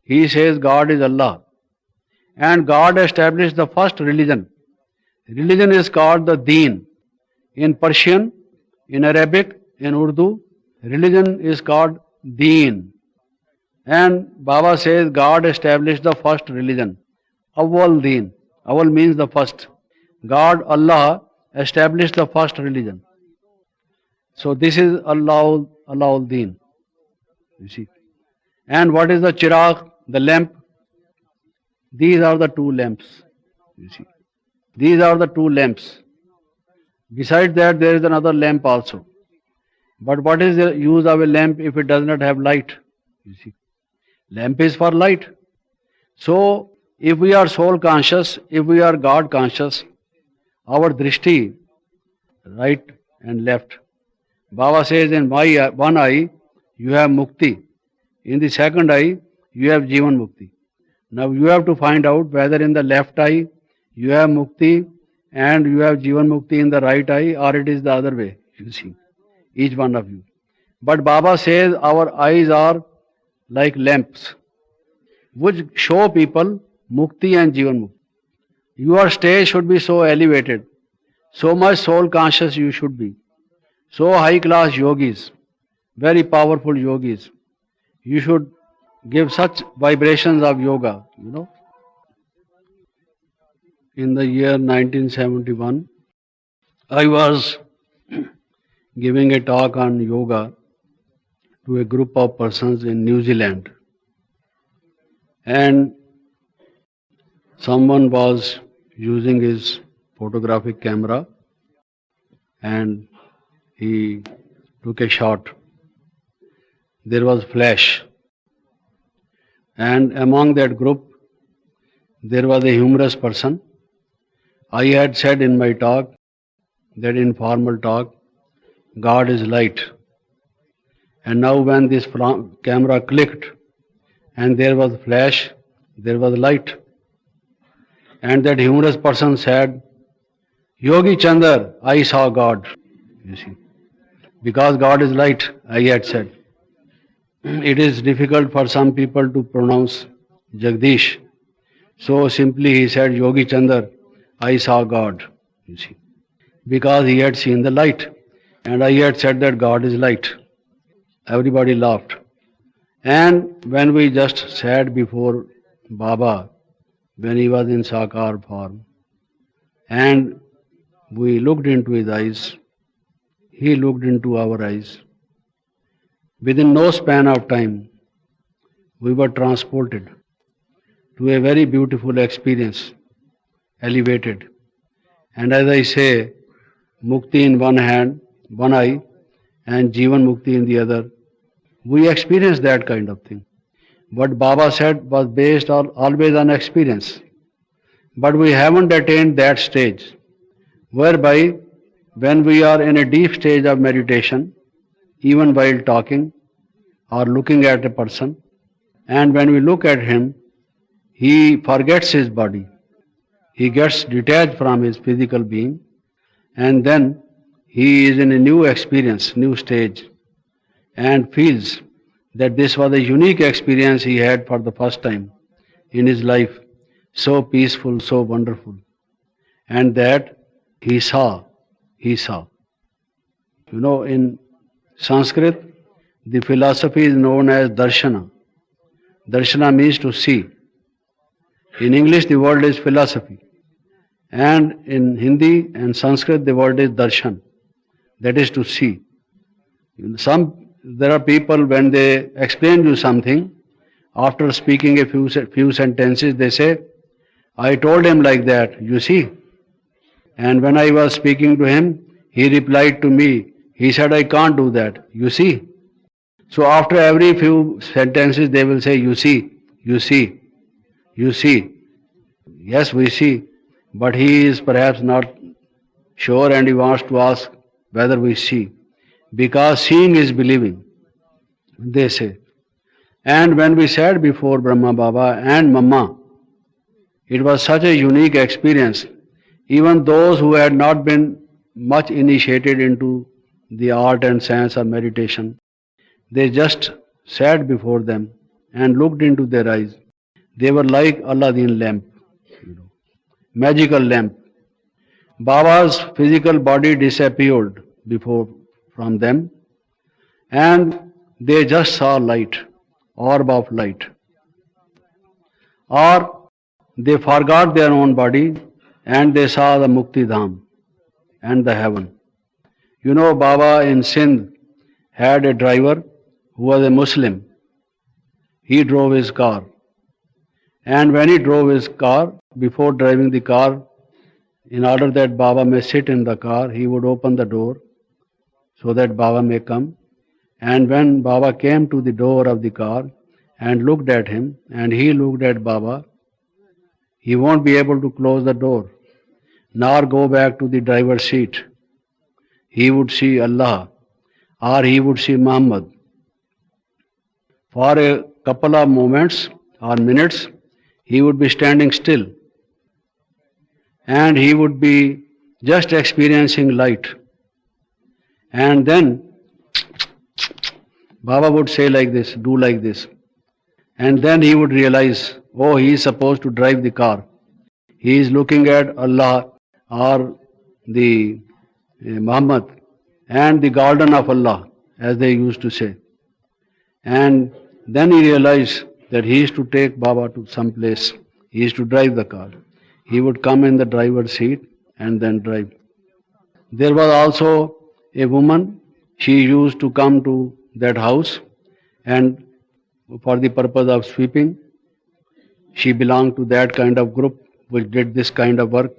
He says God is Allah. And God established the first religion. Religion is called the Deen. In Persian, in Arabic, in Urdu, religion is called Deen. And Baba says God established the first religion. Awwal Deen. Awwal means the first. God, Allah, established the first religion. So this is Allah Deen. You see. And what is the chirag, the lamp? These are the two lamps. You see. These are the two lamps. Besides that, there is another lamp also. But what is the use of a lamp if it does not have light? You see. Lamp is for light. So, if we are soul conscious, if we are God conscious, our drishti, right and left. Baba says in one eye, you have mukti. In the second eye, you have jivan mukti. Now you have to find out whether in the left eye you have mukti and you have jivan mukti in the right eye, or it is the other way, you see, each one of you. But Baba says our eyes are like lamps which show people mukti and jivan mukti. Your stage should be so elevated, so much soul conscious you should be, so high class yogis, very powerful yogis. You should give such vibrations of yoga, you know. In the year 1971, I was giving a talk on yoga to a group of persons in New Zealand. And someone was using his photographic camera and he took a shot. There was flash. And among that group, there was a humorous person. I had said in my talk, that informal talk, God is light. And now when this camera clicked and there was flash, there was light. And that humorous person said, Yogi Chandar, I saw God. You see, because God is light, I had said. It is difficult for some people to pronounce Jagdish. So simply he said, Yogi Chandar, I saw God. You see, because he had seen the light. And I had said that God is light. Everybody laughed. And when we just sat before Baba, when he was in Sakar form, and we looked into his eyes, he looked into our eyes. Within no span of time, we were transported to a very beautiful experience, elevated. And as I say, Mukti in one hand, one eye, and Jivan Mukti in the other. We experienced that kind of thing. What Baba said was based always on experience. But we haven't attained that stage, whereby when we are in a deep stage of meditation, even while talking or looking at a person, and when we look at him, he forgets his body. He gets detached from his physical being, and then he is in a new experience, new stage, and feels that this was a unique experience he had for the first time in his life, so peaceful, so wonderful, and that he saw. You know, in Sanskrit, the philosophy is known as darshana. Darshana means to see. In English, the word is philosophy. And in Hindi and Sanskrit, the word is darshan. That is to see. There are people, when they explain you something, after speaking a few sentences, they say, I told him like that, you see. And when I was speaking to him, he replied to me, he said, I can't do that, you see. So after every few sentences, they will say, you see, you see, you see. Yes, we see, but he is perhaps not sure and he wants to ask whether we see. Because seeing is believing, they say. And when we sat before Brahma Baba and Mama, it was such a unique experience. Even those who had not been much initiated into the art and science of meditation, they just sat before them and looked into their eyes. They were like Aladdin lamp, magical lamp. Baba's physical body disappeared before from them, and they just saw light, orb of light. Or they forgot their own body and they saw the Mukti Dham and the heaven. You know, Baba in Sindh had a driver who was a Muslim. He drove his car. And when he drove his car, before driving the car, in order that Baba may sit in the car, he would open the door so that Baba may come. And when Baba came to the door of the car and looked at him, and he looked at Baba, he won't be able to close the door, nor go back to the driver's seat. He would see Allah, or he would see Muhammad. For a couple of moments or minutes, he would be standing still, and he would be just experiencing light. And then Baba would say like this, do like this. And then he would realize, oh, he is supposed to drive the car. He is looking at Allah or the Muhammad and the garden of Allah, as they used to say. And then he realized that he is to take Baba to some place. He is to drive the car. He would come in the driver's seat and then drive. There was also a woman. She used to come to that house, and for the purpose of sweeping, she belonged to that kind of group which did this kind of work.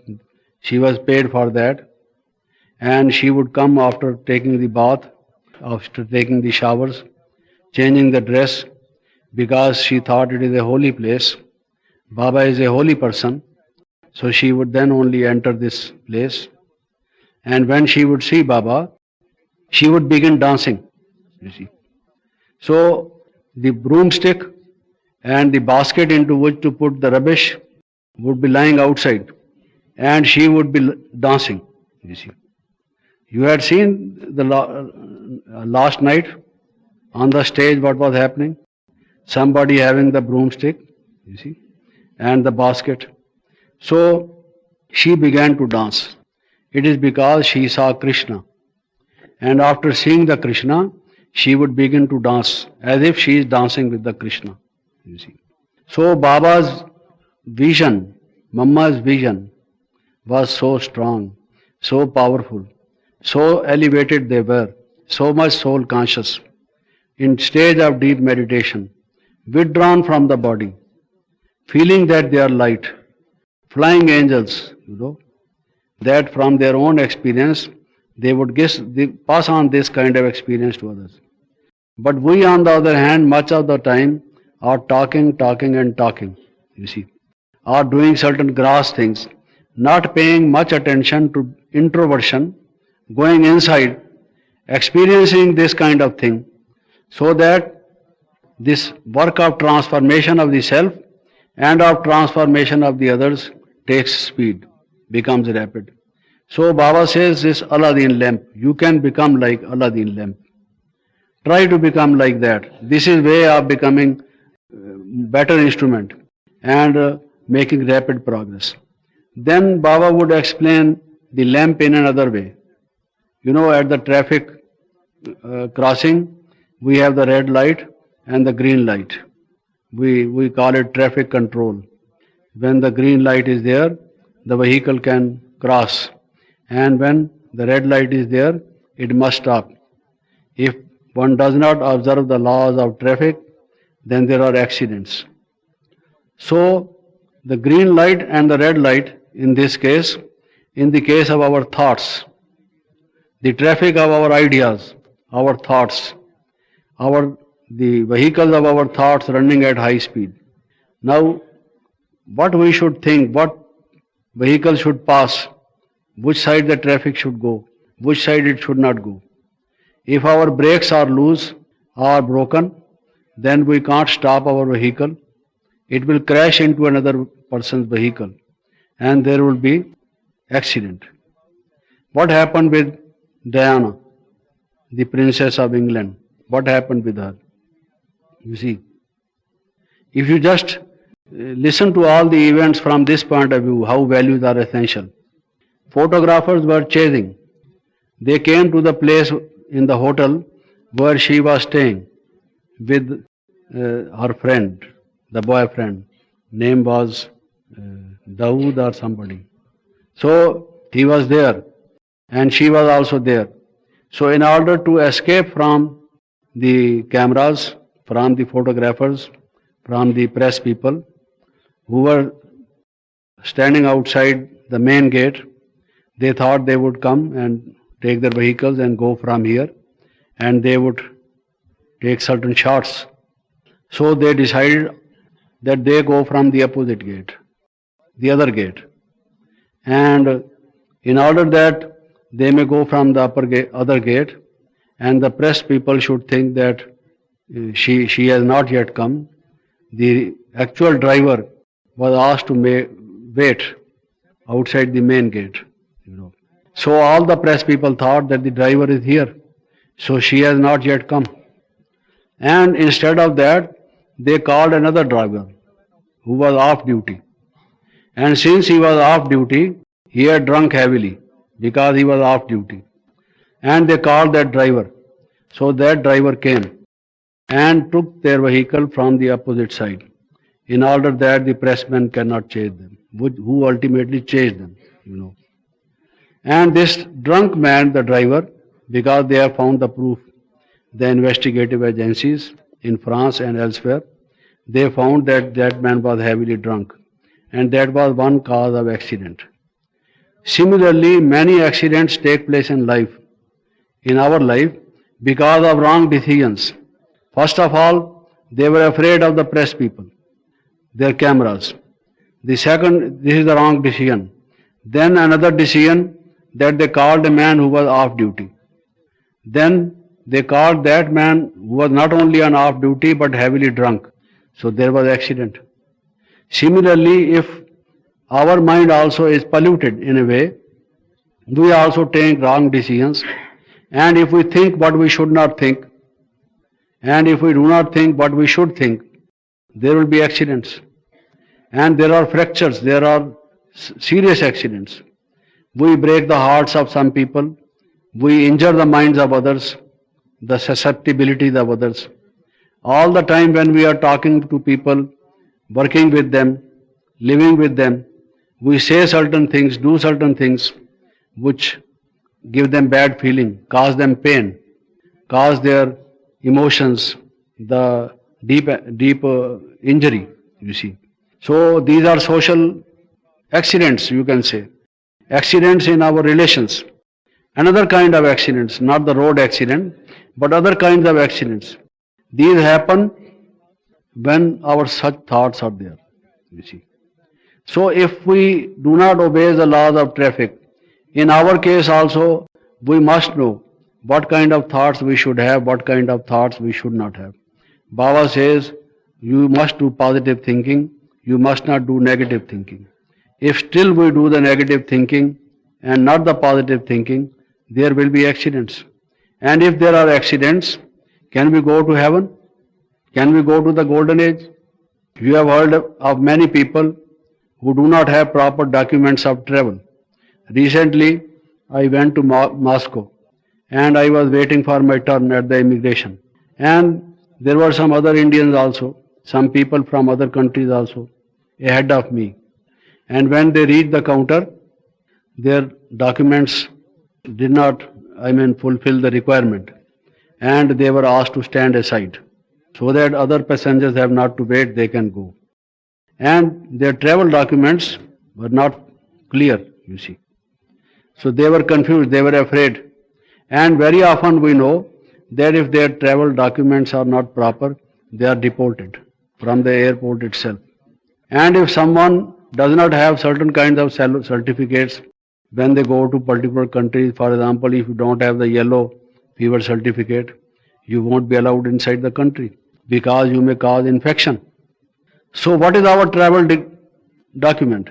She was paid for that, and she would come after taking the bath, after taking the showers, changing the dress, because she thought it is a holy place. Baba is a holy person, so she would then only enter this place. And when she would see Baba, she would begin dancing, you see. So the broomstick and the basket into which to put the rubbish would be lying outside, and she would be dancing, you see. You had seen the last night on the stage what was happening. Somebody having the broomstick, you see, and the basket. So she began to dance. It is because she saw Krishna. And after seeing the Krishna, she would begin to dance as if she is dancing with the Krishna, you see. So Baba's vision, Mamma's vision was so strong, so powerful, so elevated they were, so much soul conscious, in stage of deep meditation, withdrawn from the body, feeling that they are light, flying angels, you know, that from their own experience they would pass on this kind of experience to others. But we, on the other hand, much of the time are talking, you see, are doing certain gross things, not paying much attention to introversion, going inside, experiencing this kind of thing, so that this work of transformation of the self and of transformation of the others takes speed, becomes rapid. So Baba says this Aladdin lamp, you can become like Aladdin lamp. Try to become like that. This is way of becoming better instrument and making rapid progress. Then Baba would explain the lamp in another way. You know, at the traffic crossing, we have the red light and the green light. We call it traffic control. When the green light is there, the vehicle can cross. And when the red light is there, it must stop. If one does not observe the laws of traffic, then there are accidents. So, the green light and the red light, in this case, in the case of our thoughts, the traffic of our ideas, our thoughts, the vehicles of our thoughts running at high speed. Now, what we should think, what vehicle should pass, which side the traffic should go, which side it should not go. If our brakes are loose or broken, then we can't stop our vehicle. It will crash into another person's vehicle and there will be accident. What happened with Diana, the Princess of England? What happened with her? You see, if you just listen to all the events from this point of view, how values are essential, photographers were chasing. They came to the place in the hotel where she was staying with her friend, the boyfriend. Name was Dawood or somebody. So he was there and she was also there. So in order to escape from the cameras, from the photographers, from the press people who were standing outside the main gate, they thought they would come and take their vehicles and go from here and they would take certain shots. So they decided that they go from the opposite gate, the other gate. And in order that they may go from the other gate, and the press people should think that she has not yet come, the actual driver was asked to wait outside the main gate. So all the press people thought that the driver is here, so she has not yet come. And instead of that, they called another driver who was off duty. And since he was off duty, he had drunk heavily because he was off duty. And they called that driver. So that driver came and took their vehicle from the opposite side in order that the pressmen cannot chase them, who ultimately chased them. And this drunk man, the driver, because they have found the proof, the investigative agencies in France and elsewhere, they found that that man was heavily drunk, and that was one cause of accident. Similarly, many accidents take place in life, in our life, because of wrong decisions. First of all, they were afraid of the press people, their cameras. The second, this is the wrong decision. Then another decision, that they called a man who was off duty. Then they called that man who was not only on off duty but heavily drunk. So there was accident. Similarly, if our mind also is polluted in a way, we also take wrong decisions. And if we think what we should not think, and if we do not think what we should think, there will be accidents. And there are fractures, there are serious accidents. We break the hearts of some people, we injure the minds of others, the susceptibilities of others. All the time when we are talking to people, working with them, living with them, we say certain things, do certain things which give them bad feeling, cause them pain, cause their emotions, the deep injury, you see. So these are social accidents, you can say. Accidents in our relations. Another kind of accidents, not the road accident, but other kinds of accidents. These happen when our such thoughts are there, you see. So if we do not obey the laws of traffic, in our case also, we must know what kind of thoughts we should have, what kind of thoughts we should not have. Baba says, you must do positive thinking, you must not do negative thinking. If still we do the negative thinking and not the positive thinking, there will be accidents. And if there are accidents, can we go to heaven? Can we go to the golden age? You have heard of many people who do not have proper documents of travel. Recently, I went to Moscow and I was waiting for my turn at the immigration. And there were some other Indians also, some people from other countries also, ahead of me. And when they reached the counter, their documents did not, fulfill the requirement. And they were asked to stand aside so that other passengers have not to wait, they can go. And their travel documents were not clear, you see. So they were confused, they were afraid. And very often we know that if their travel documents are not proper, they are deported from the airport itself. And if someone does not have certain kinds of certificates when they go to particular countries, for example, if you don't have the yellow fever certificate, you won't be allowed inside the country because you may cause infection. So what is our travel document?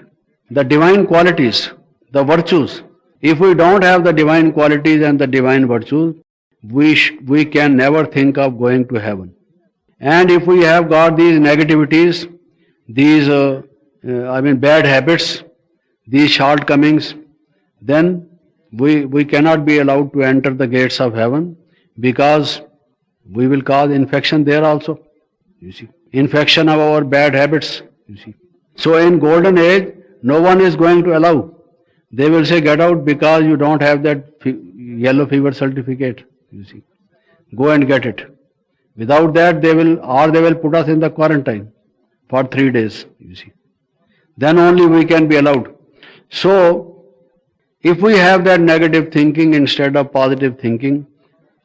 The divine qualities, the virtues. If we don't have the divine qualities and the divine virtues, we can never think of going to heaven. And if we have got these negativities, these bad habits, these shortcomings, then we cannot be allowed to enter the gates of heaven, because we will cause infection there also. You see, infection of our bad habits. You see. So in golden age, no one is going to allow. They will say, get out because you don't have that yellow fever certificate. You see, go and get it. Without that, they will put us in the quarantine for 3 days. You see, then only we can be allowed. So, if we have that negative thinking instead of positive thinking,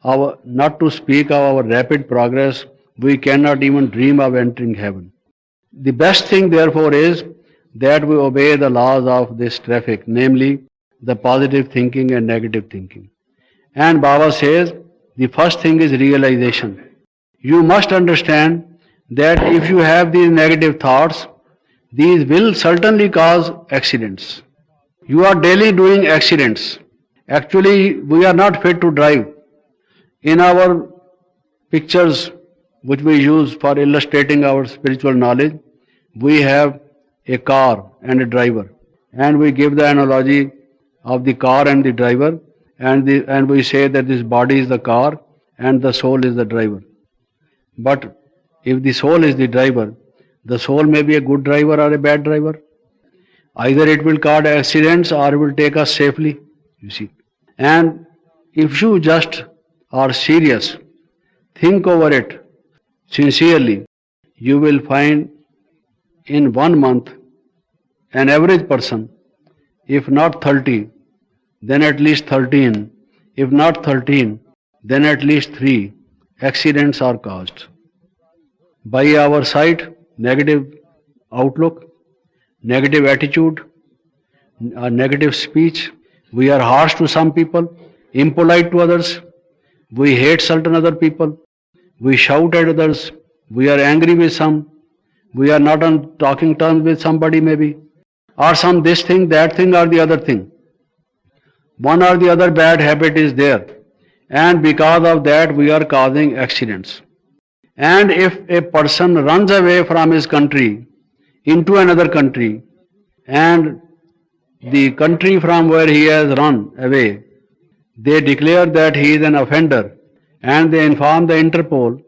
not to speak of our rapid progress, we cannot even dream of entering heaven. The best thing, therefore, is that we obey the laws of this traffic, namely the positive thinking and negative thinking. And Baba says, the first thing is realization. You must understand that if you have these negative thoughts, these will certainly cause accidents. You are daily doing accidents. Actually, we are not fit to drive. In our pictures which we use for illustrating our spiritual knowledge, we have a car and a driver. And we give the analogy of the car and the driver, and we say that this body is the car and the soul is the driver. But if the soul is the driver, the soul may be a good driver or a bad driver. Either it will cause accidents or it will take us safely, you see. And if you just are serious, think over it sincerely, you will find in 1 month an average person, if not 30, then at least 13, if not 13, then at least 3 accidents are caused by our sight, negative outlook, negative attitude, negative speech. We are harsh to some people, impolite to others. We hate certain other people. We shout at others. We are angry with some. We are not on talking terms with somebody maybe. Or some this thing, that thing, or the other thing. One or the other bad habit is there. And because of that, we are causing accidents. And if a person runs away from his country into another country, and the country from where he has run away, they declare that he is an offender, and they inform the Interpol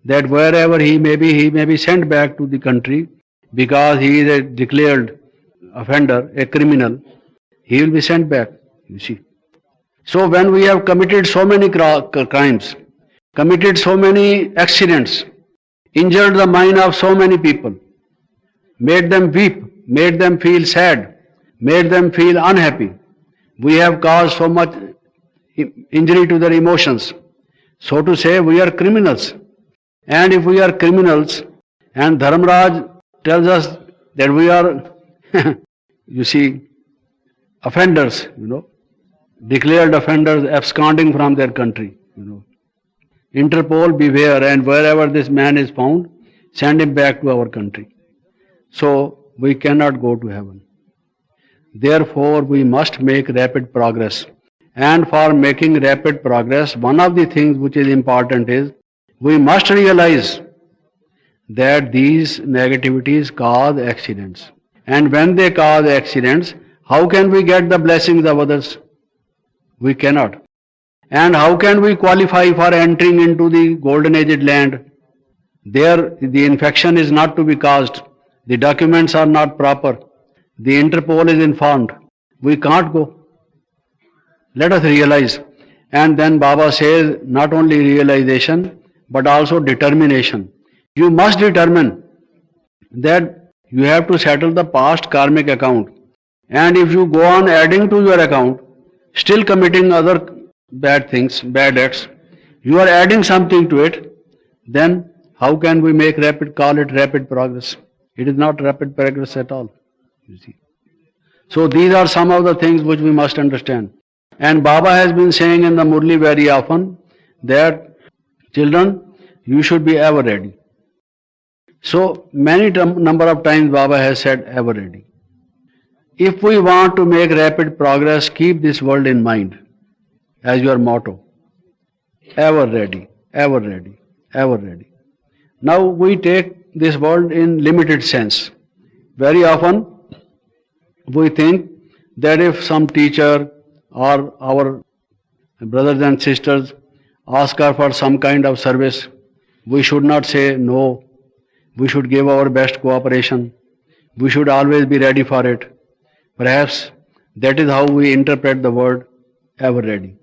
that wherever he may be sent back to the country, because he is a declared offender, a criminal, he will be sent back, you see. So when we have committed so many crimes, committed so many accidents, injured the mind of so many people, made them weep, made them feel sad, made them feel unhappy, we have caused so much injury to their emotions. So to say, we are criminals. And if we are criminals, and Dharmaraj tells us that we are, you see, offenders, declared offenders absconding from their country, Interpol, beware, and wherever this man is found, send him back to our country. So we cannot go to heaven. Therefore, we must make rapid progress. And for making rapid progress, one of the things which is important is, we must realize that these negativities cause accidents. And when they cause accidents, how can we get the blessings of others? We cannot. And how can we qualify for entering into the golden aged land? There the infection is not to be caused. The documents are not proper. The Interpol is informed. We can't go. Let us realize. And then Baba says, not only realization, but also determination. You must determine that you have to settle the past karmic account. And if you go on adding to your account, still committing other bad things, bad acts, you are adding something to it, then how can we call it rapid progress? It is not rapid progress at all, you see. So these are some of the things which we must understand. And Baba has been saying in the Murli very often that, children, you should be ever ready. So many number of times Baba has said ever ready. If we want to make rapid progress, keep this world in mind as your motto. Ever ready, ever ready, ever ready. Now we take this world in limited sense. Very often we think that if some teacher or our brothers and sisters ask us for some kind of service, we should not say no. We should give our best cooperation. We should always be ready for it. Perhaps that is how we interpret the word ever ready.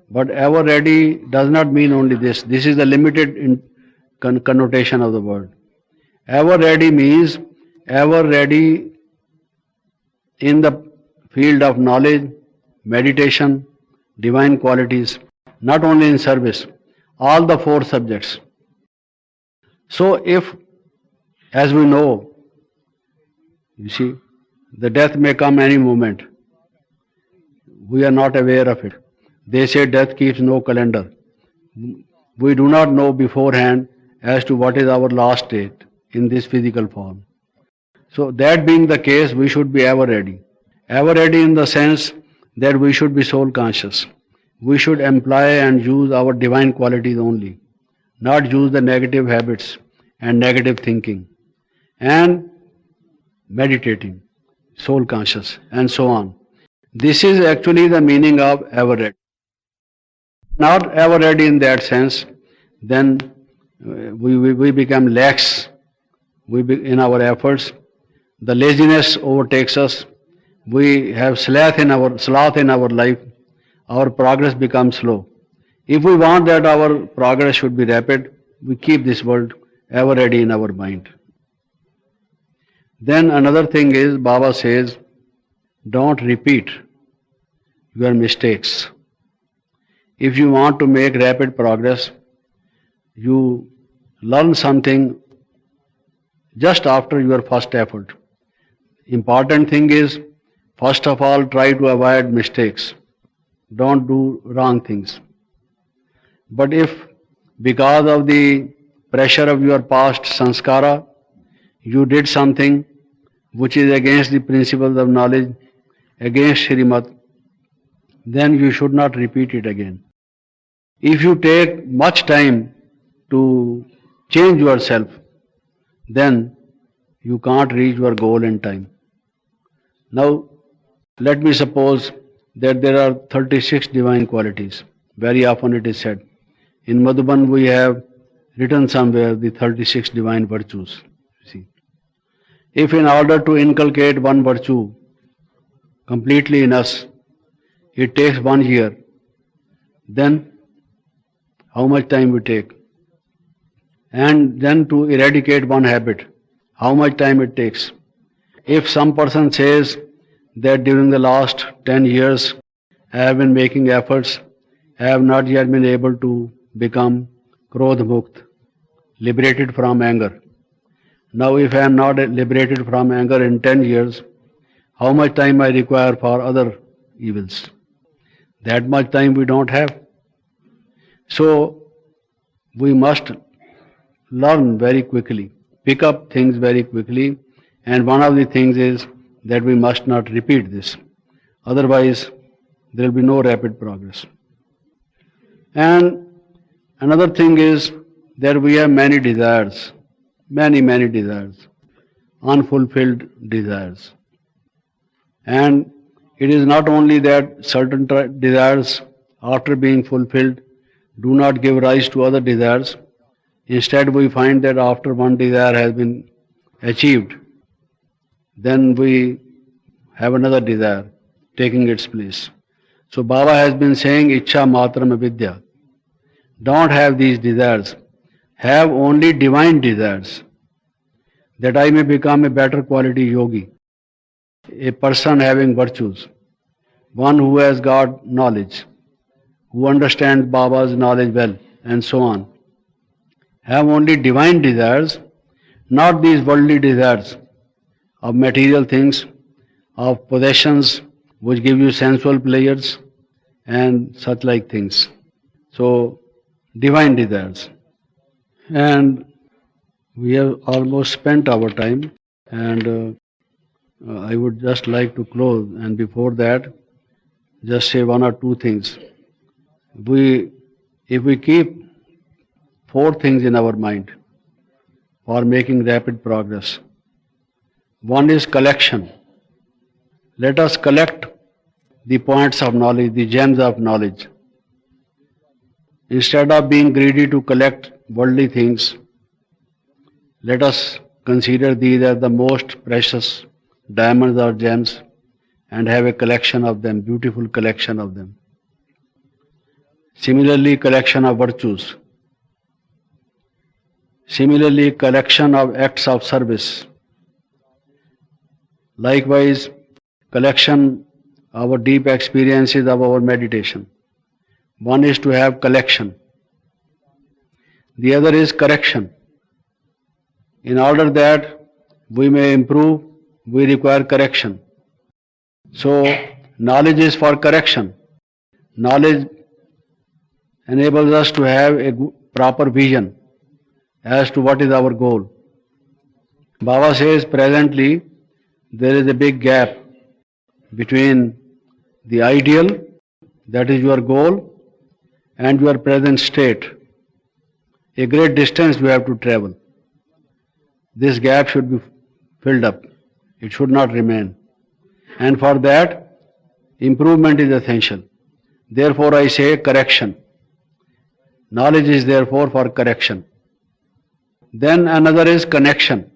But ever ready does not mean only this. This is the limited connotation of the word. Ever ready means ever ready in the field of knowledge, meditation, divine qualities, not only in service, all the four subjects. So if, as we know, you see, the death may come any moment. We are not aware of it. They say death keeps no calendar. We do not know beforehand as to what is our last date in this physical form. So that being the case, we should be ever ready. Ever ready in the sense that we should be soul conscious. We should employ and use our divine qualities only, not use the negative habits and negative thinking, and meditating, soul conscious, and so on. This is actually the meaning of ever ready. Not ever ready in that sense, then we become lax in our efforts. The laziness overtakes us. We have sloth in our life. Our progress becomes slow. If we want that our progress should be rapid, we keep this word ever ready in our mind. Then another thing is, Baba says, don't repeat your mistakes. If you want to make rapid progress, you learn something just after your first effort. Important thing is, first of all, try to avoid mistakes. Don't do wrong things. But if because of the pressure of your past sanskara, you did something which is against the principles of knowledge, against Srimad, then you should not repeat it again. If you take much time to change yourself, then you can't reach your goal in time. Now, let me suppose that there are 36 divine qualities. Very often it is said. In Madhuban we have written somewhere the 36 divine virtues. See, if in order to inculcate one virtue completely in us, it takes 1 year, then how much time we take? And then to eradicate one habit, how much time it takes? If some person says that during the last 10 years I have been making efforts, I have not yet been able to become Krodh Mukt, liberated from anger. Now if I am not liberated from anger in 10 years, how much time I require for other evils? That much time we don't have. So we must learn very quickly, pick up things very quickly, and one of the things is that we must not repeat this. Otherwise, there will be no rapid progress. And another thing is that we have many desires, many desires, unfulfilled desires. And it is not only that certain desires, after being fulfilled, do not give rise to other desires. Instead, we find that after one desire has been achieved, then we have another desire taking its place. So Baba has been saying, Ichcha Matram Vidya. Don't have these desires. Have only divine desires, that I may become a better quality yogi, a person having virtues, one who has got knowledge, who understands Baba's knowledge well, and so on. Have only divine desires, not these worldly desires of material things, of possessions which give you sensual pleasures and such like things. So, divine desires. And we have almost spent our time, and I would just like to close, and before that, just say one or two things. If we keep 4 things in our mind for making rapid progress. One is collection. Let us collect the points of knowledge, the gems of knowledge. Instead of being greedy to collect worldly things, let us consider these as the most precious diamonds or gems and have a collection of them, beautiful collection of them. Similarly, collection of virtues. Similarly, collection of acts of service. Likewise, collection of our deep experiences of our meditation. One is to have collection. The other is correction. In order that we may improve, we require correction. So, knowledge is for correction. Knowledge enables us to have a proper vision as to what is our goal. Baba says presently there is a big gap between the ideal, that is your goal, and your present state. A great distance you have to travel. This gap should be filled up. It should not remain. And for that, improvement is essential. Therefore, I say correction. Knowledge is therefore for correction. Then another is connection.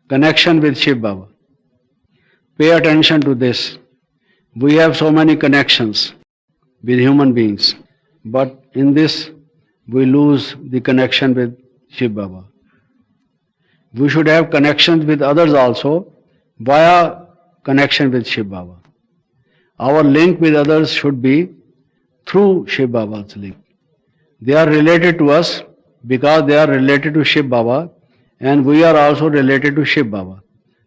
Connection with Shiv Baba. Pay attention to this. We have so many connections with human beings, but in this we lose the connection with Shiv Baba. We should have connections with others also via connection with Shiv Baba. Our link with others should be through Shiv Baba's link. They are related to us because they are related to Shiv Baba, and we are also related to Shiv Baba.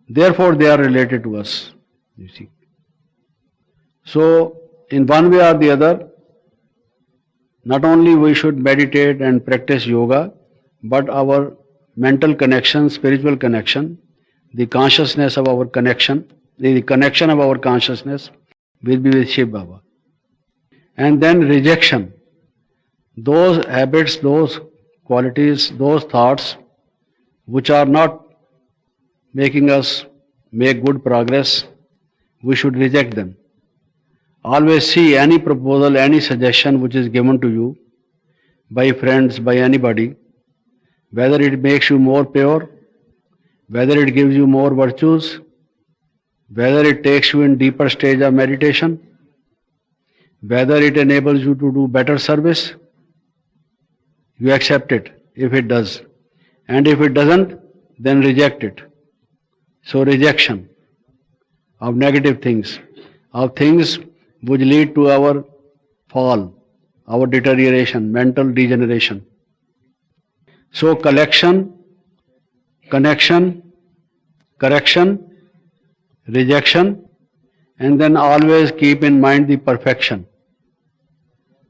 Therefore they are related to us, you see. So, in one way or the other, not only we should meditate and practice yoga, but our mental connection, spiritual connection, the consciousness of our connection, the connection of our consciousness will be with Shiv Baba. And then rejection. Those habits, those qualities, those thoughts which are not making us make good progress, we should reject them. Always see any proposal, any suggestion which is given to you by friends, by anybody, whether it makes you more pure, whether it gives you more virtues, whether it takes you in deeper stage of meditation, whether it enables you to do better service, you accept it if it does. And if it doesn't, then reject it. So rejection of negative things, of things which lead to our fall, our deterioration, mental degeneration. So collection, connection, correction, rejection, and then always keep in mind the perfection.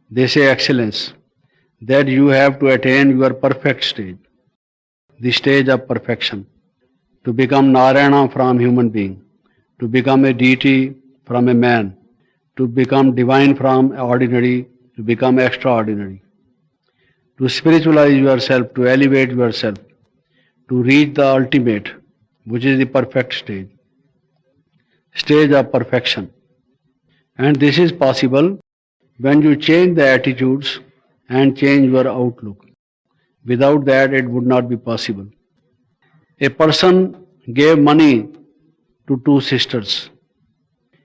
They say excellence, that you have to attain your perfect stage, the stage of perfection, to become Narayana from human being, to become a deity from a man, to become divine from ordinary, to become extraordinary, to spiritualize yourself, to elevate yourself, to reach the ultimate, which is the perfect stage, stage of perfection. And this is possible when you change the attitudes and change your outlook. Without that, it would not be possible. A person gave money to two sisters.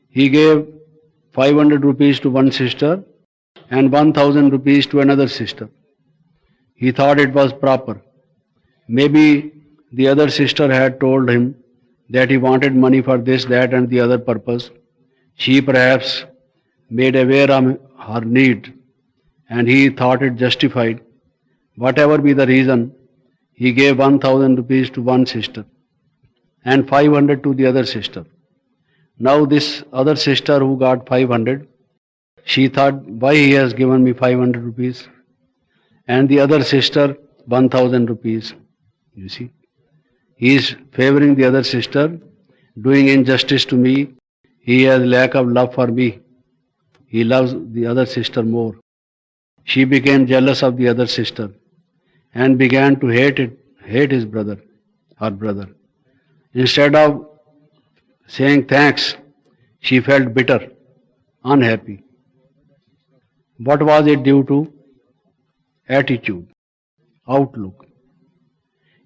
He gave 500 rupees to one sister and 1000 rupees to another sister. He thought it was proper. Maybe the other sister had told him that he wanted money for this, that and the other purpose. She perhaps made aware of her need and he thought it justified. Whatever be the reason, he gave 1000 rupees to one sister and 500 to the other sister. Now this other sister who got 500, she thought, why he has given me 500 rupees? And the other sister 1000 rupees. You see, he is favoring the other sister, doing injustice to me. He has lack of love for me. He loves the other sister more. She became jealous of the other sister and began to hate his brother, her brother. Instead of saying thanks She felt bitter, unhappy. What was it due to? Attitude, outlook.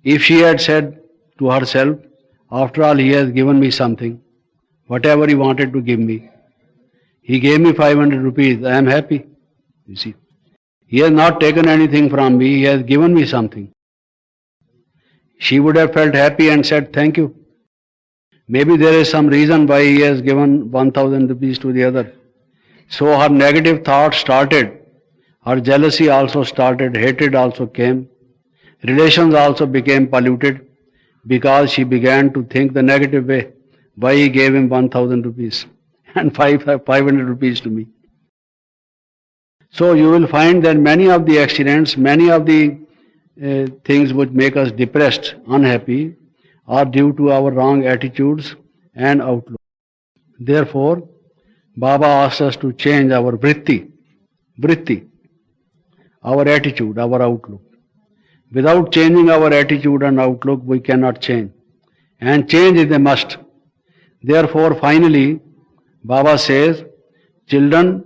If she had said to herself, after all, he has given me something, whatever he wanted to give me. He gave me 500 rupees, I am happy. You see, he has not taken anything from me, he has given me something. She would have felt happy and said, thank you. Maybe there is some reason why he has given 1000 rupees to the other. So her negative thoughts started, her jealousy also started, hatred also came, relations also became polluted because she began to think the negative way. Why he gave him 1000 rupees and 500 rupees to me. So you will find that many of the accidents, many of the things which make us depressed, unhappy, are due to our wrong attitudes and outlook. Therefore, Baba asks us to change our vritti, our attitude, our outlook. Without changing our attitude and outlook, we cannot change. And change is a must. Therefore, finally, Baba says, children,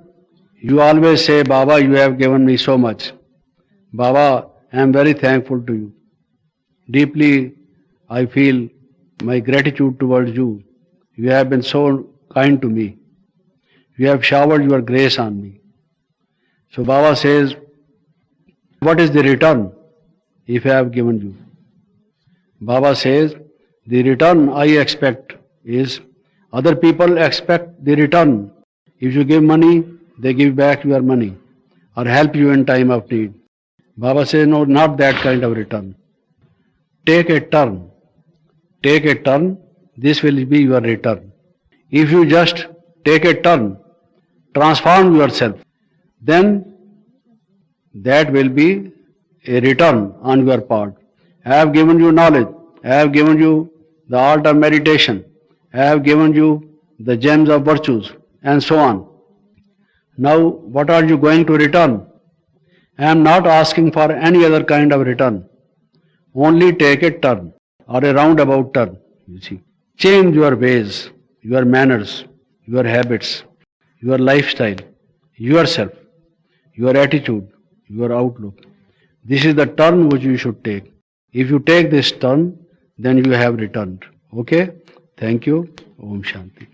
you always say, Baba, you have given me so much. Baba, I am very thankful to you. Deeply, I feel my gratitude towards you. You have been so kind to me. You have showered your grace on me. So Baba says, what is the return if I have given you? Baba says, the return I expect is, other people expect the return. If you give money, they give back your money or help you in time of need. Baba says, no, not that kind of return. Take a turn. Take a turn, this will be your return. If you just take a turn, transform yourself, then that will be a return on your part. I have given you knowledge, I have given you the art of meditation, I have given you the gems of virtues, and so on. Now, what are you going to return? I am not asking for any other kind of return. Only take a turn or a roundabout turn. You see, change your ways, your manners, your habits, your lifestyle, yourself, your attitude, your outlook. This is the turn which you should take. If you take this turn, then you have returned. Okay? Thank you. Om Shanti.